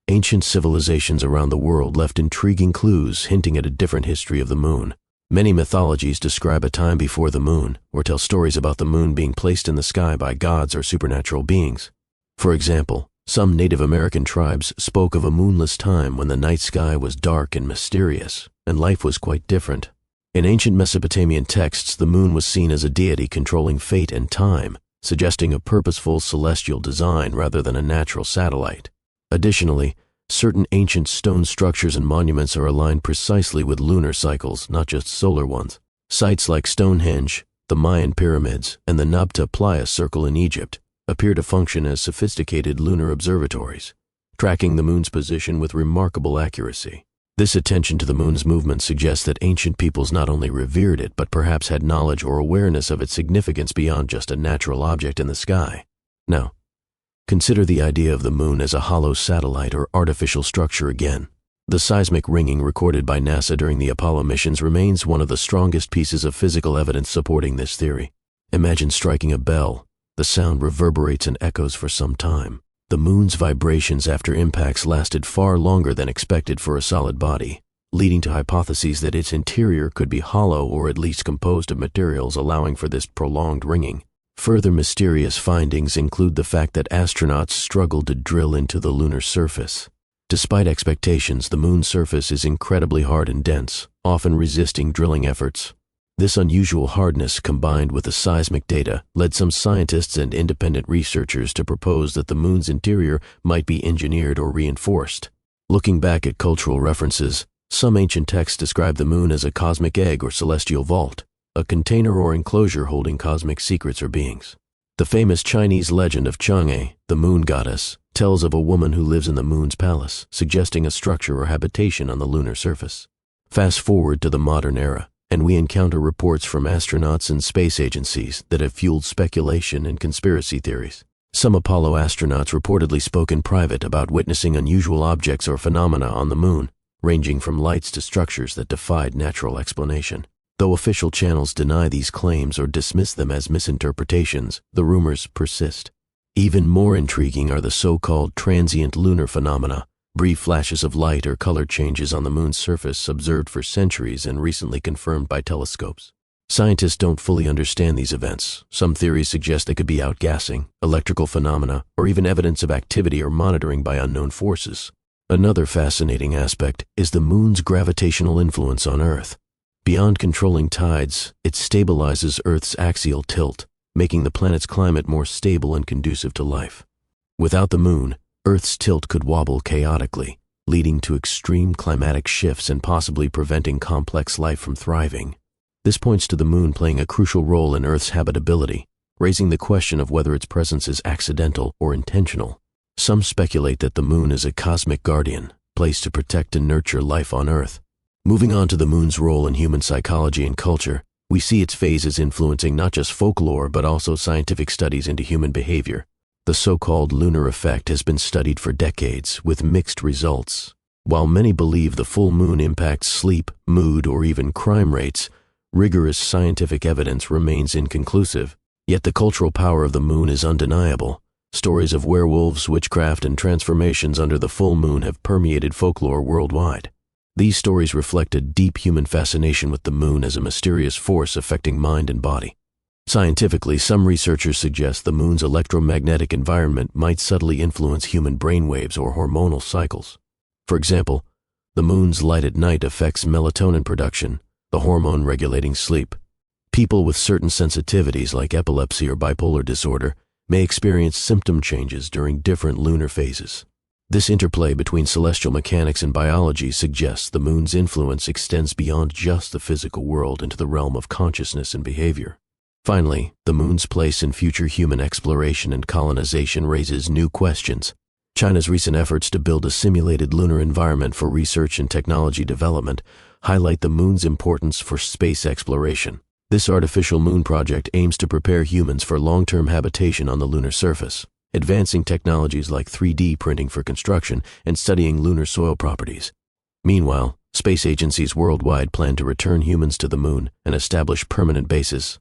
Ancient civilizations around the world left intriguing clues hinting at a different history of the moon. Many mythologies describe a time before the moon, or tell stories about the moon being placed in the sky by gods or supernatural beings. For example, some Native American tribes spoke of a moonless time when the night sky was dark and mysterious, and life was quite different. In ancient Mesopotamian texts, the moon was seen as a deity controlling fate and time, suggesting a purposeful celestial design rather than a natural satellite. Additionally, certain ancient stone structures and monuments are aligned precisely with lunar cycles, not just solar ones. Sites like Stonehenge, the Mayan pyramids, and the Nabta Playa Circle in Egypt appear to function as sophisticated lunar observatories, tracking the moon's position with remarkable accuracy. This attention to the moon's movement suggests that ancient peoples not only revered it, but perhaps had knowledge or awareness of its significance beyond just a natural object in the sky. Now, consider the idea of the moon as a hollow satellite or artificial structure again. The seismic ringing recorded by NASA during the Apollo missions remains one of the strongest pieces of physical evidence supporting this theory. Imagine striking a bell. The sound reverberates and echoes for some time. The moon's vibrations after impacts lasted far longer than expected for a solid body, leading to hypotheses that its interior could be hollow or at least composed of materials allowing for this prolonged ringing. Further mysterious findings include the fact that astronauts struggled to drill into the lunar surface. Despite expectations, the moon's surface is incredibly hard and dense, often resisting drilling efforts. This unusual hardness, combined with the seismic data, led some scientists and independent researchers to propose that the moon's interior might be engineered or reinforced. Looking back at cultural references, some ancient texts describe the moon as a cosmic egg or celestial vault, a container or enclosure holding cosmic secrets or beings. The famous Chinese legend of Chang'e, the moon goddess, tells of a woman who lives in the moon's palace, suggesting a structure or habitation on the lunar surface. Fast forward to the modern era, and we encounter reports from astronauts and space agencies that have fueled speculation and conspiracy theories. Some Apollo astronauts reportedly spoke in private about witnessing unusual objects or phenomena on the moon, ranging from lights to structures that defied natural explanation. Though official channels deny these claims or dismiss them as misinterpretations, the rumors persist. Even more intriguing are the so-called transient lunar phenomena, brief flashes of light or color changes on the moon's surface observed for centuries and recently confirmed by telescopes. Scientists don't fully understand these events. Some theories suggest they could be outgassing, electrical phenomena, or even evidence of activity or monitoring by unknown forces. Another fascinating aspect is the moon's gravitational influence on Earth. Beyond controlling tides, it stabilizes Earth's axial tilt, making the planet's climate more stable and conducive to life. Without the moon, Earth's tilt could wobble chaotically, leading to extreme climatic shifts and possibly preventing complex life from thriving. This points to the moon playing a crucial role in Earth's habitability, raising the question of whether its presence is accidental or intentional. Some speculate that the moon is a cosmic guardian, placed to protect and nurture life on Earth. Moving on to the moon's role in human psychology and culture, we see its phases influencing not just folklore but also scientific studies into human behavior. The so-called lunar effect has been studied for decades with mixed results. While many believe the full moon impacts sleep, mood, or even crime rates, rigorous scientific evidence remains inconclusive. Yet the cultural power of the moon is undeniable. Stories of werewolves, witchcraft, and transformations under the full moon have permeated folklore worldwide. These stories reflect a deep human fascination with the moon as a mysterious force affecting mind and body. Scientifically, some researchers suggest the moon's electromagnetic environment might subtly influence human brainwaves or hormonal cycles. For example, the moon's light at night affects melatonin production, the hormone regulating sleep. People with certain sensitivities like epilepsy or bipolar disorder may experience symptom changes during different lunar phases. This interplay between celestial mechanics and biology suggests the moon's influence extends beyond just the physical world into the realm of consciousness and behavior. Finally, the moon's place in future human exploration and colonization raises new questions. China's recent efforts to build a simulated lunar environment for research and technology development highlight the moon's importance for space exploration. This artificial moon project aims to prepare humans for long-term habitation on the lunar surface, advancing technologies like 3D printing for construction and studying lunar soil properties. Meanwhile, space agencies worldwide plan to return humans to the moon and establish permanent bases.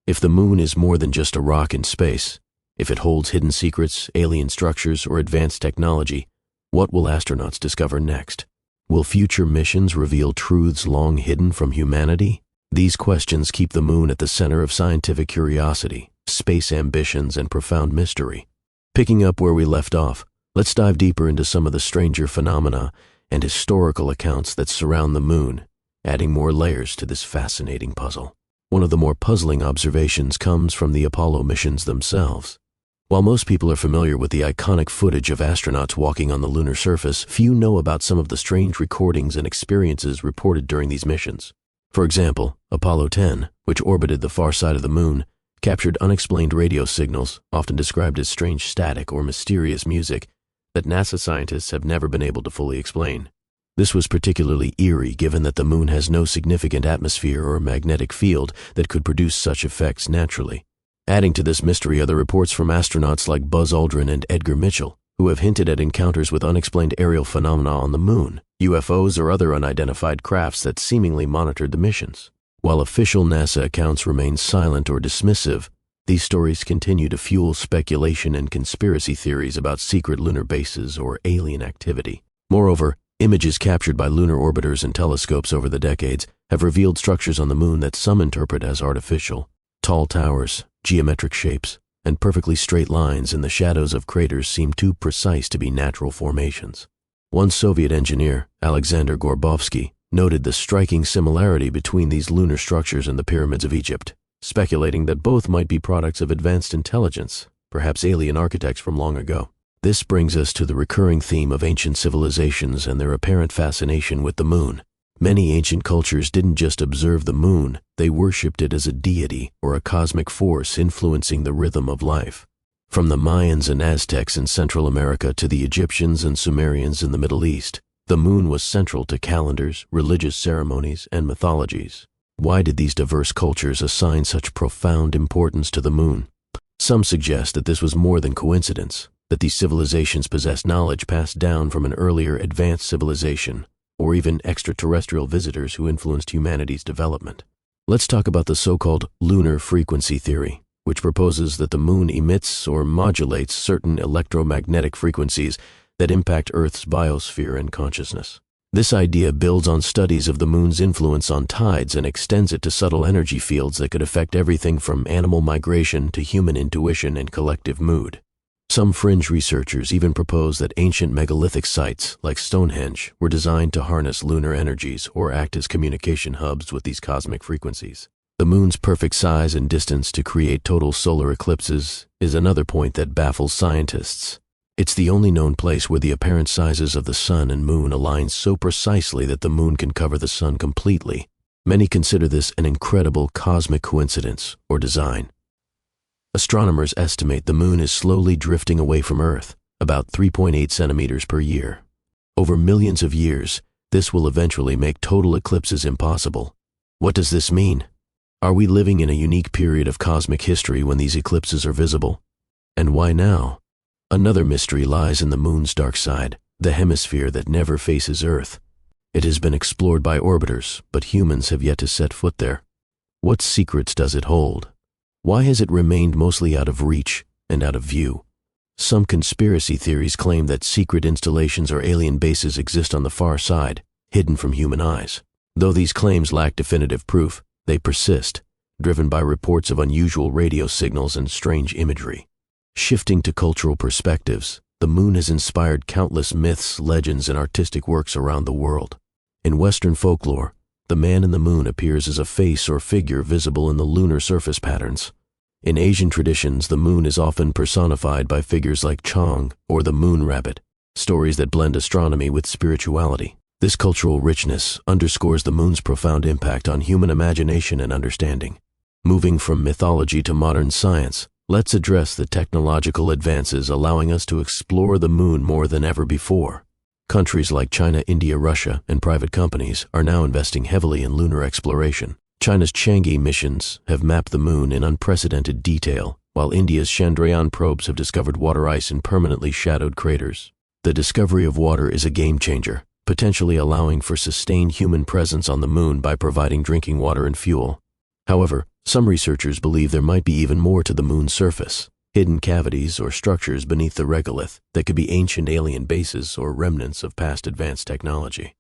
If the moon is more than just a rock in space, if it holds hidden secrets, alien structures, or advanced technology, what will astronauts discover next? Will future missions reveal truths long hidden from humanity? These questions keep the moon at the center of scientific curiosity, space ambitions, and profound mystery. Picking up where we left off, let's dive deeper into some of the stranger phenomena and historical accounts that surround the moon, adding more layers to this fascinating puzzle. One of the more puzzling observations comes from the Apollo missions themselves. While most people are familiar with the iconic footage of astronauts walking on the lunar surface, few know about some of the strange recordings and experiences reported during these missions. For example, Apollo 10, which orbited the far side of the moon, captured unexplained radio signals, often described as strange static or mysterious music, that NASA scientists have never been able to fully explain. This was particularly eerie given that the moon has no significant atmosphere or magnetic field that could produce such effects naturally. Adding to this mystery are the reports from astronauts like Buzz Aldrin and Edgar Mitchell, who have hinted at encounters with unexplained aerial phenomena on the moon, UFOs or other unidentified crafts that seemingly monitored the missions. While official NASA accounts remain silent or dismissive, these stories continue to fuel speculation and conspiracy theories about secret lunar bases or alien activity. Moreover, images captured by lunar orbiters and telescopes over the decades have revealed structures on the moon that some interpret as artificial. Tall towers, geometric shapes, and perfectly straight lines in the shadows of craters seem too precise to be natural formations. One Soviet engineer, Alexander Gorbovsky, noted the striking similarity between these lunar structures and the pyramids of Egypt, speculating that both might be products of advanced intelligence, perhaps alien architects from long ago. This brings us to the recurring theme of ancient civilizations and their apparent fascination with the moon. Many ancient cultures didn't just observe the moon, they worshipped it as a deity or a cosmic force influencing the rhythm of life. From the Mayans and Aztecs in Central America to the Egyptians and Sumerians in the Middle East, the moon was central to calendars, religious ceremonies, and mythologies. Why did these diverse cultures assign such profound importance to the moon? Some suggest that this was more than coincidence, that these civilizations possessed knowledge passed down from an earlier advanced civilization, or even extraterrestrial visitors who influenced humanity's development. Let's talk about the so-called lunar frequency theory, which proposes that the moon emits or modulates certain electromagnetic frequencies that impact Earth's biosphere and consciousness. This idea builds on studies of the moon's influence on tides and extends it to subtle energy fields that could affect everything from animal migration to human intuition and collective mood. Some fringe researchers even propose that ancient megalithic sites, like Stonehenge, were designed to harness lunar energies or act as communication hubs with these cosmic frequencies. The moon's perfect size and distance to create total solar eclipses is another point that baffles scientists. It's the only known place where the apparent sizes of the sun and moon align so precisely that the moon can cover the sun completely. Many consider this an incredible cosmic coincidence or design. Astronomers estimate the moon is slowly drifting away from Earth, about 3.8 centimeters per year. Over millions of years, this will eventually make total eclipses impossible. What does this mean? Are we living in a unique period of cosmic history when these eclipses are visible? And why now? Another mystery lies in the moon's dark side, the hemisphere that never faces Earth. It has been explored by orbiters, but humans have yet to set foot there. What secrets does it hold? Why has it remained mostly out of reach and out of view? Some conspiracy theories claim that secret installations or alien bases exist on the far side, hidden from human eyes. Though these claims lack definitive proof, they persist, driven by reports of unusual radio signals and strange imagery. Shifting to cultural perspectives, the moon has inspired countless myths, legends, and artistic works around the world. In Western folklore, the man in the moon appears as a face or figure visible in the lunar surface patterns. In Asian traditions, the moon is often personified by figures like Chang or the moon rabbit, stories that blend astronomy with spirituality. This cultural richness underscores the moon's profound impact on human imagination and understanding. Moving from mythology to modern science, let's address the technological advances allowing us to explore the moon more than ever before. Countries like China, India, Russia, and private companies are now investing heavily in lunar exploration. China's Chang'e missions have mapped the moon in unprecedented detail, while India's Chandrayaan probes have discovered water ice in permanently shadowed craters. The discovery of water is a game-changer, potentially allowing for sustained human presence on the moon by providing drinking water and fuel. However, some researchers believe there might be even more to the moon's surface, hidden cavities or structures beneath the regolith that could be ancient alien bases or remnants of past advanced technology.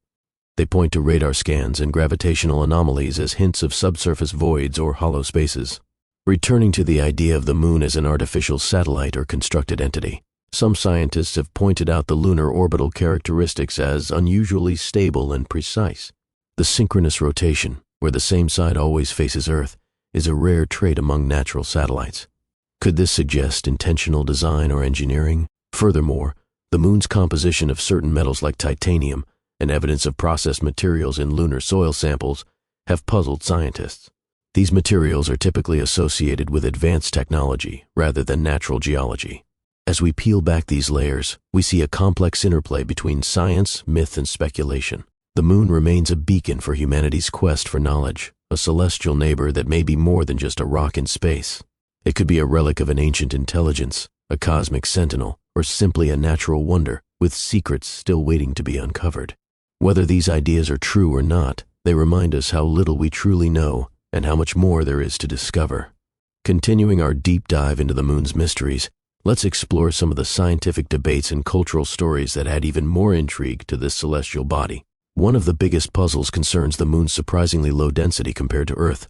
They point to radar scans and gravitational anomalies as hints of subsurface voids or hollow spaces. Returning to the idea of the moon as an artificial satellite or constructed entity, some scientists have pointed out the lunar orbital characteristics as unusually stable and precise. The synchronous rotation, where the same side always faces Earth, is a rare trait among natural satellites. Could this suggest intentional design or engineering? Furthermore, the moon's composition of certain metals like titanium and evidence of processed materials in lunar soil samples have puzzled scientists. These materials are typically associated with advanced technology rather than natural geology. As we peel back these layers, we see a complex interplay between science, myth, and speculation. The moon remains a beacon for humanity's quest for knowledge, a celestial neighbor that may be more than just a rock in space. It could be a relic of an ancient intelligence, a cosmic sentinel, or simply a natural wonder with secrets still waiting to be uncovered. Whether these ideas are true or not, they remind us how little we truly know and how much more there is to discover. Continuing our deep dive into the moon's mysteries, let's explore some of the scientific debates and cultural stories that add even more intrigue to this celestial body. One of the biggest puzzles concerns the moon's surprisingly low density compared to Earth.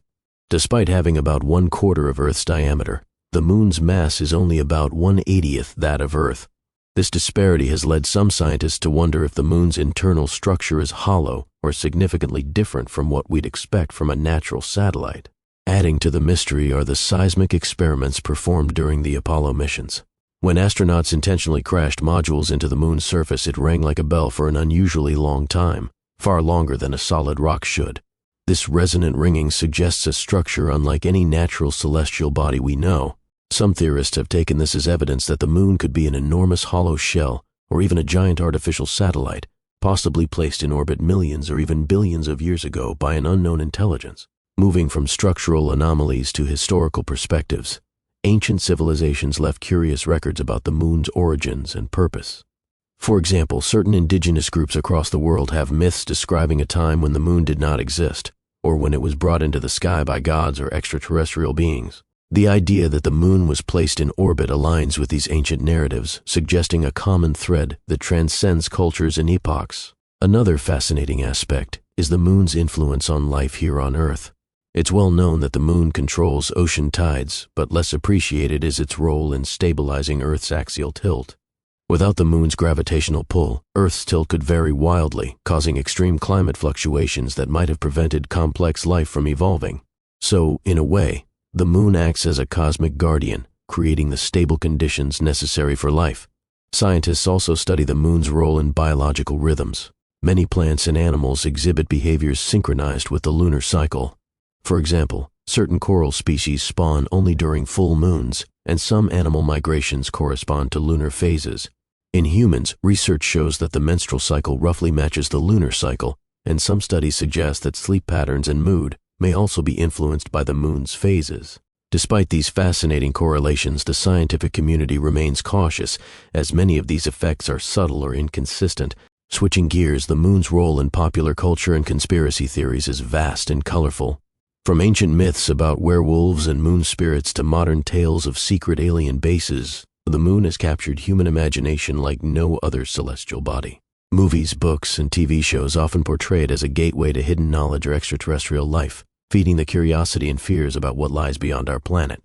Despite having about 1/4 of Earth's diameter, the moon's mass is only about 1/80th that of Earth. This disparity has led some scientists to wonder if the moon's internal structure is hollow or significantly different from what we'd expect from a natural satellite. Adding to the mystery are the seismic experiments performed during the Apollo missions. When astronauts intentionally crashed modules into the moon's surface, it rang like a bell for an unusually long time, far longer than a solid rock should. This resonant ringing suggests a structure unlike any natural celestial body we know. Some theorists have taken this as evidence that the moon could be an enormous hollow shell or even a giant artificial satellite, possibly placed in orbit millions or even billions of years ago by an unknown intelligence. Moving from structural anomalies to historical perspectives, ancient civilizations left curious records about the moon's origins and purpose. For example, certain indigenous groups across the world have myths describing a time when the moon did not exist, or when it was brought into the sky by gods or extraterrestrial beings. The idea that the moon was placed in orbit aligns with these ancient narratives, suggesting a common thread that transcends cultures and epochs. Another fascinating aspect is the moon's influence on life here on Earth. It's well known that the moon controls ocean tides, but less appreciated is its role in stabilizing Earth's axial tilt. Without the moon's gravitational pull, Earth's tilt could vary wildly, causing extreme climate fluctuations that might have prevented complex life from evolving. So, in a way, the moon acts as a cosmic guardian, creating the stable conditions necessary for life. Scientists also study the moon's role in biological rhythms. Many plants and animals exhibit behaviors synchronized with the lunar cycle. For example, certain coral species spawn only during full moons, and some animal migrations correspond to lunar phases. In humans, research shows that the menstrual cycle roughly matches the lunar cycle, and some studies suggest that sleep patterns and mood may also be influenced by the moon's phases. Despite these fascinating correlations, the scientific community remains cautious, as many of these effects are subtle or inconsistent. Switching gears, the moon's role in popular culture and conspiracy theories is vast and colorful. From ancient myths about werewolves and moon spirits to modern tales of secret alien bases, the moon has captured human imagination like no other celestial body. Movies, books, and TV shows often portray it as a gateway to hidden knowledge or extraterrestrial life, feeding the curiosity and fears about what lies beyond our planet.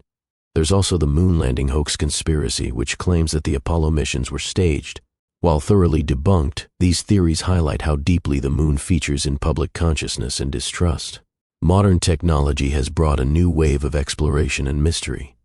There's also the moon landing hoax conspiracy, which claims that the Apollo missions were staged. While thoroughly debunked, these theories highlight how deeply the moon features in public consciousness and distrust. Modern technology has brought a new wave of exploration and mystery.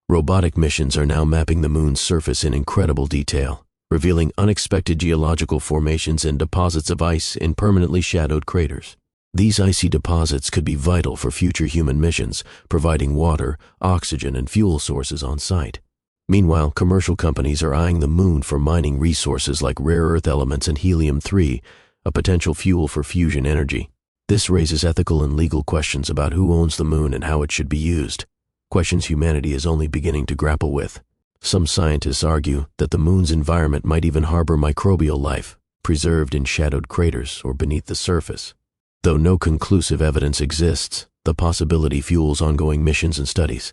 Robotic missions are now mapping the moon's surface in incredible detail, revealing unexpected geological formations and deposits of ice in permanently shadowed craters. These icy deposits could be vital for future human missions, providing water, oxygen, and fuel sources on site. Meanwhile, commercial companies are eyeing the moon for mining resources like rare earth elements and helium-3, a potential fuel for fusion energy. This raises ethical and legal questions about who owns the moon and how it should be used, questions humanity is only beginning to grapple with. Some scientists argue that the moon's environment might even harbor microbial life, preserved in shadowed craters or beneath the surface. Though no conclusive evidence exists, the possibility fuels ongoing missions and studies.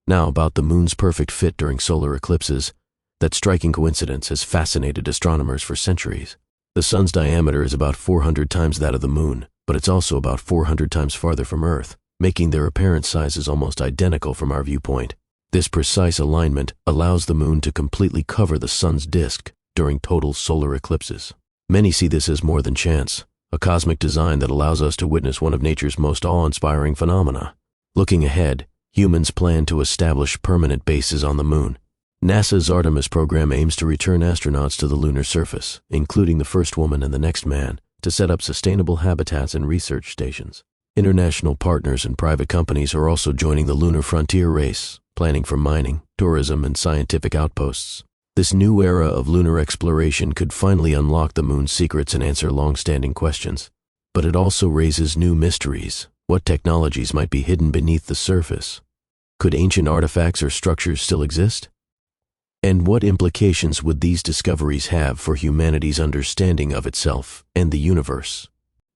Now, about the moon's perfect fit during solar eclipses. That striking coincidence has fascinated astronomers for centuries. The sun's diameter is about 400 times that of the moon, but it's also about 400 times farther from Earth, making their apparent sizes almost identical from our viewpoint. This precise alignment allows the moon to completely cover the sun's disk during total solar eclipses. Many see this as more than chance, a cosmic design that allows us to witness one of nature's most awe-inspiring phenomena. Looking ahead, humans plan to establish permanent bases on the moon. NASA's Artemis program aims to return astronauts to the lunar surface, including the first woman and the next man, to set up sustainable habitats and research stations. International partners and private companies are also joining the lunar frontier race, planning for mining, tourism, and scientific outposts. This new era of lunar exploration could finally unlock the moon's secrets and answer long-standing questions. But it also raises new mysteries. What technologies might be hidden beneath the surface? Could ancient artifacts or structures still exist? And what implications would these discoveries have for humanity's understanding of itself and the universe?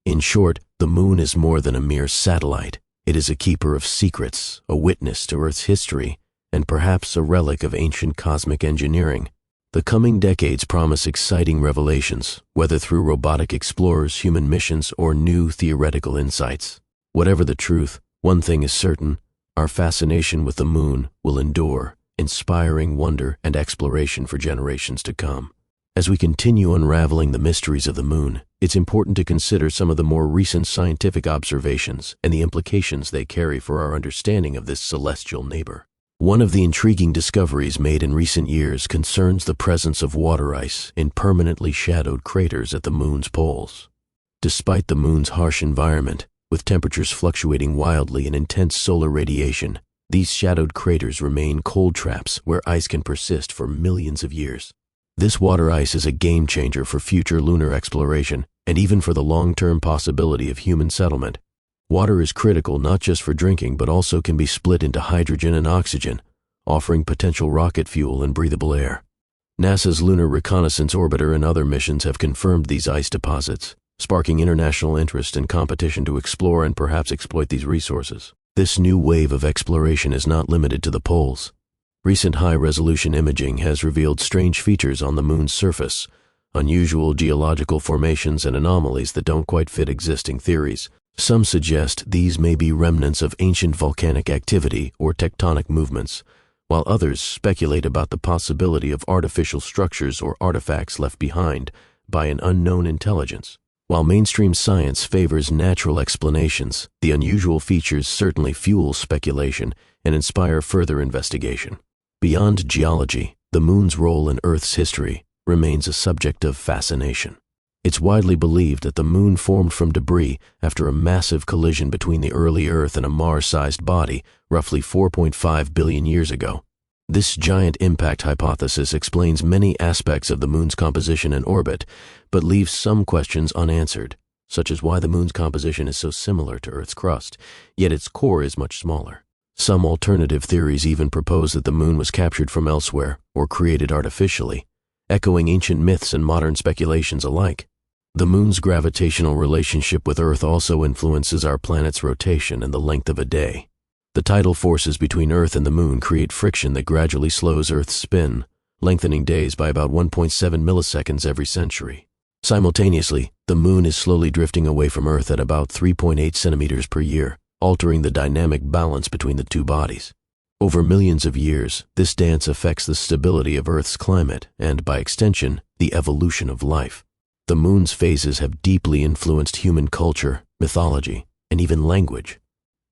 In short, the moon is more than a mere satellite. It is a keeper of secrets, a witness to Earth's history, and perhaps a relic of ancient cosmic engineering. The coming decades promise exciting revelations, whether through robotic explorers, human missions, or new theoretical insights. Whatever the truth, one thing is certain: our fascination with the moon will endure, inspiring wonder and exploration for generations to come. As we continue unraveling the mysteries of the moon, it's important to consider some of the more recent scientific observations and the implications they carry for our understanding of this celestial neighbor. One of the intriguing discoveries made in recent years concerns the presence of water ice in permanently shadowed craters at the moon's poles. Despite the moon's harsh environment, with temperatures fluctuating wildly and intense solar radiation, these shadowed craters remain cold traps where ice can persist for millions of years. This water ice is a game changer for future lunar exploration and even for the long-term possibility of human settlement. Water is critical not just for drinking but also can be split into hydrogen and oxygen, offering potential rocket fuel and breathable air. NASA's Lunar Reconnaissance Orbiter and other missions have confirmed these ice deposits, sparking international interest and competition to explore and perhaps exploit these resources. This new wave of exploration is not limited to the poles. Recent high-resolution imaging has revealed strange features on the moon's surface, unusual geological formations and anomalies that don't quite fit existing theories. Some suggest these may be remnants of ancient volcanic activity or tectonic movements, while others speculate about the possibility of artificial structures or artifacts left behind by an unknown intelligence. While mainstream science favors natural explanations, the unusual features certainly fuel speculation and inspire further investigation. Beyond geology, the moon's role in Earth's history remains a subject of fascination. It's widely believed that the moon formed from debris after a massive collision between the early Earth and a Mars-sized body roughly 4.5 billion years ago. This giant impact hypothesis explains many aspects of the moon's composition and orbit, but leaves some questions unanswered, such as why the moon's composition is so similar to Earth's crust, yet its core is much smaller. Some alternative theories even propose that the moon was captured from elsewhere or created artificially, echoing ancient myths and modern speculations alike. The moon's gravitational relationship with Earth also influences our planet's rotation and the length of a day. The tidal forces between Earth and the moon create friction that gradually slows Earth's spin, lengthening days by about 1.7 milliseconds every century. Simultaneously, the moon is slowly drifting away from Earth at about 3.8 centimeters per year, altering the dynamic balance between the two bodies. Over millions of years, this dance affects the stability of Earth's climate and, by extension, the evolution of life. The moon's phases have deeply influenced human culture, mythology, and even language.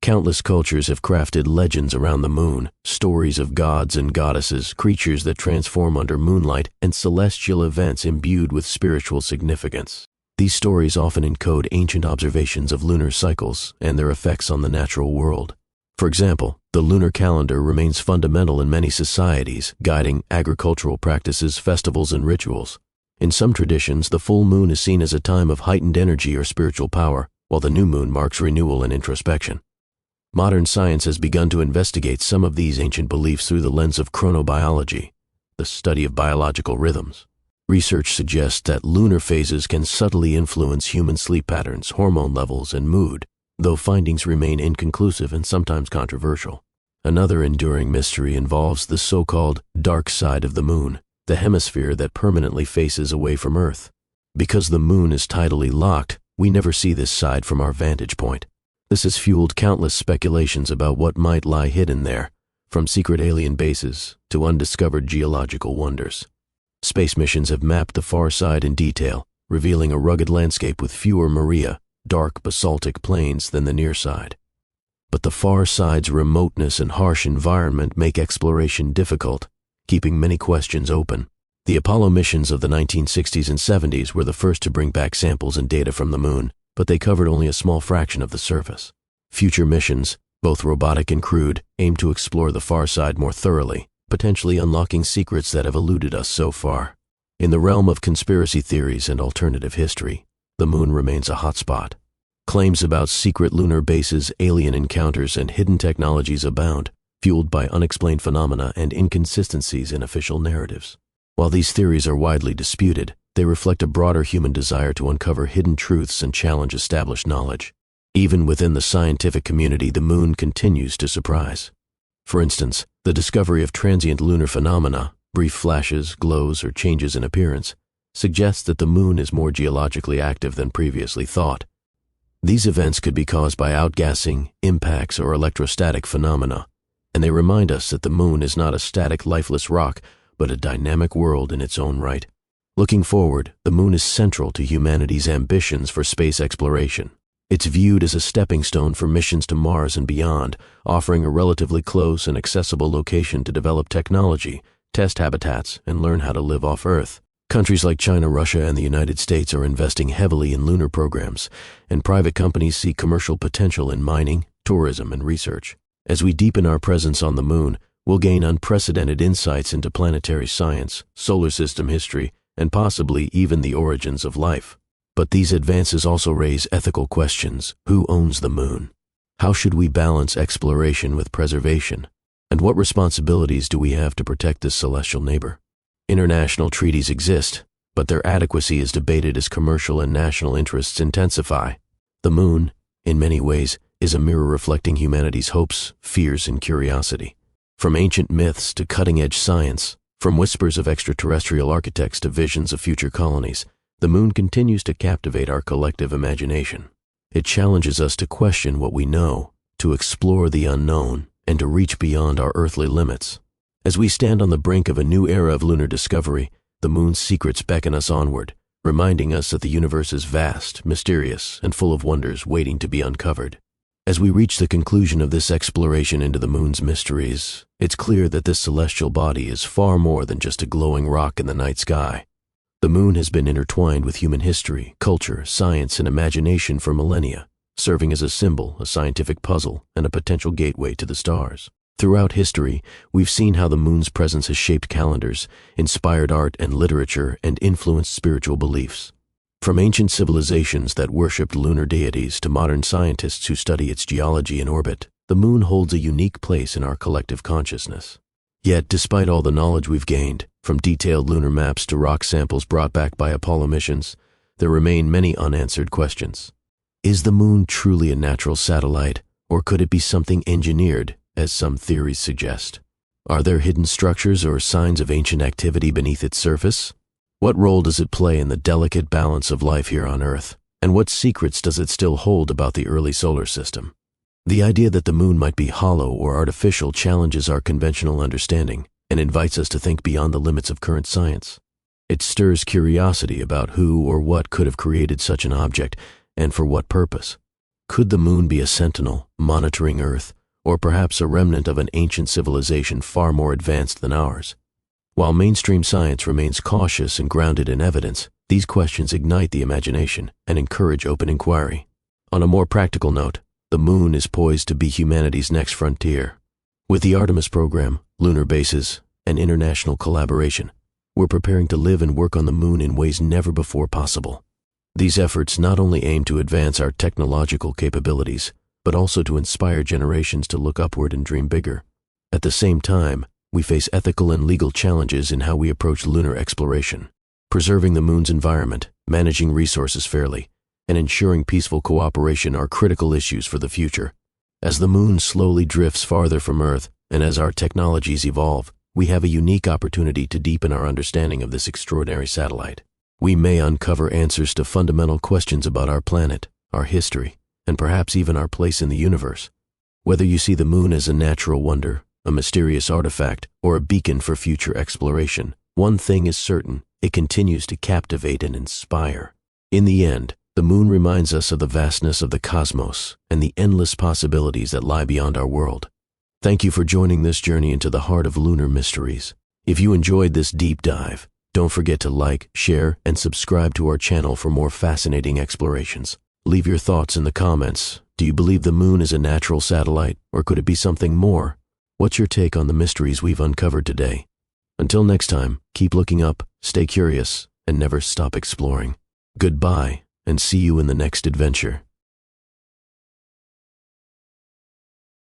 Countless cultures have crafted legends around the moon, stories of gods and goddesses, creatures that transform under moonlight, and celestial events imbued with spiritual significance. These stories often encode ancient observations of lunar cycles and their effects on the natural world. For example, the lunar calendar remains fundamental in many societies, guiding agricultural practices, festivals, and rituals. In some traditions, the full moon is seen as a time of heightened energy or spiritual power, while the new moon marks renewal and introspection. Modern science has begun to investigate some of these ancient beliefs through the lens of chronobiology, the study of biological rhythms. Research suggests that lunar phases can subtly influence human sleep patterns, hormone levels, and mood, though findings remain inconclusive and sometimes controversial. Another enduring mystery involves the so-called dark side of the moon, the hemisphere that permanently faces away from Earth. Because the moon is tidally locked, we never see this side from our vantage point. This has fueled countless speculations about what might lie hidden there, from secret alien bases to undiscovered geological wonders. Space missions have mapped the far side in detail, revealing a rugged landscape with fewer maria, dark basaltic plains than the near side. But the far side's remoteness and harsh environment make exploration difficult, keeping many questions open. The Apollo missions of the 1960s and 70s were the first to bring back samples and data from the moon, but they covered only a small fraction of the surface. Future missions, both robotic and crewed, aim to explore the far side more thoroughly, potentially unlocking secrets that have eluded us so far. In the realm of conspiracy theories and alternative history, the moon remains a hotspot. Claims about secret lunar bases, alien encounters, and hidden technologies abound, fueled by unexplained phenomena and inconsistencies in official narratives. While these theories are widely disputed, they reflect a broader human desire to uncover hidden truths and challenge established knowledge. Even within the scientific community, the moon continues to surprise. For instance, the discovery of transient lunar phenomena, brief flashes, glows, or changes in appearance, suggests that the moon is more geologically active than previously thought. These events could be caused by outgassing, impacts, or electrostatic phenomena, and they remind us that the moon is not a static, lifeless rock, but a dynamic world in its own right. Looking forward, the moon is central to humanity's ambitions for space exploration. It's viewed as a stepping stone for missions to Mars and beyond, offering a relatively close and accessible location to develop technology, test habitats, and learn how to live off Earth. Countries like China, Russia, and the United States are investing heavily in lunar programs, and private companies see commercial potential in mining, tourism, and research. As we deepen our presence on the moon, we'll gain unprecedented insights into planetary science, solar system history, and possibly even the origins of life. But these advances also raise ethical questions. Who owns the moon? How should we balance exploration with preservation? And what responsibilities do we have to protect this celestial neighbor? International treaties exist, but their adequacy is debated as commercial and national interests intensify. The moon, in many ways, is a mirror reflecting humanity's hopes, fears, and curiosity. From ancient myths to cutting-edge science, from whispers of extraterrestrial architects to visions of future colonies, the moon continues to captivate our collective imagination. It challenges us to question what we know, to explore the unknown, and to reach beyond our earthly limits. As we stand on the brink of a new era of lunar discovery, the moon's secrets beckon us onward, reminding us that the universe is vast, mysterious, and full of wonders waiting to be uncovered. As we reach the conclusion of this exploration into the moon's mysteries, it's clear that this celestial body is far more than just a glowing rock in the night sky. The moon has been intertwined with human history, culture, science, and imagination for millennia, serving as a symbol, a scientific puzzle, and a potential gateway to the stars. Throughout history, we've seen how the moon's presence has shaped calendars, inspired art and literature, and influenced spiritual beliefs. From ancient civilizations that worshipped lunar deities to modern scientists who study its geology and orbit, the moon holds a unique place in our collective consciousness. Yet, despite all the knowledge we've gained, from detailed lunar maps to rock samples brought back by Apollo missions, there remain many unanswered questions. Is the moon truly a natural satellite, or could it be something engineered, as some theories suggest? Are there hidden structures or signs of ancient activity beneath its surface? What role does it play in the delicate balance of life here on Earth? And what secrets does it still hold about the early solar system? The idea that the moon might be hollow or artificial challenges our conventional understanding and invites us to think beyond the limits of current science. It stirs curiosity about who or what could have created such an object and for what purpose. Could the moon be a sentinel monitoring Earth, or perhaps a remnant of an ancient civilization far more advanced than ours? While mainstream science remains cautious and grounded in evidence, these questions ignite the imagination and encourage open inquiry. On a more practical note, the moon is poised to be humanity's next frontier. With the Artemis program, lunar bases, and international collaboration, we're preparing to live and work on the moon in ways never before possible. These efforts not only aim to advance our technological capabilities, but also to inspire generations to look upward and dream bigger. At the same time, we face ethical and legal challenges in how we approach lunar exploration. Preserving the moon's environment, managing resources fairly, and ensuring peaceful cooperation are critical issues for the future. As the moon slowly drifts farther from Earth, and as our technologies evolve, we have a unique opportunity to deepen our understanding of this extraordinary satellite. We may uncover answers to fundamental questions about our planet, our history, and perhaps even our place in the universe. Whether you see the moon as a natural wonder, a mysterious artifact, or a beacon for future exploration, one thing is certain: it continues to captivate and inspire. In the end, the moon reminds us of the vastness of the cosmos and the endless possibilities that lie beyond our world. Thank you for joining this journey into the heart of lunar mysteries. If you enjoyed this deep dive, don't forget to like, share, and subscribe to our channel for more fascinating explorations. Leave your thoughts in the comments. Do you believe the moon is a natural satellite, or could it be something more? What's your take on the mysteries we've uncovered today? Until next time, keep looking up, stay curious, and never stop exploring. Goodbye, and see you in the next adventure.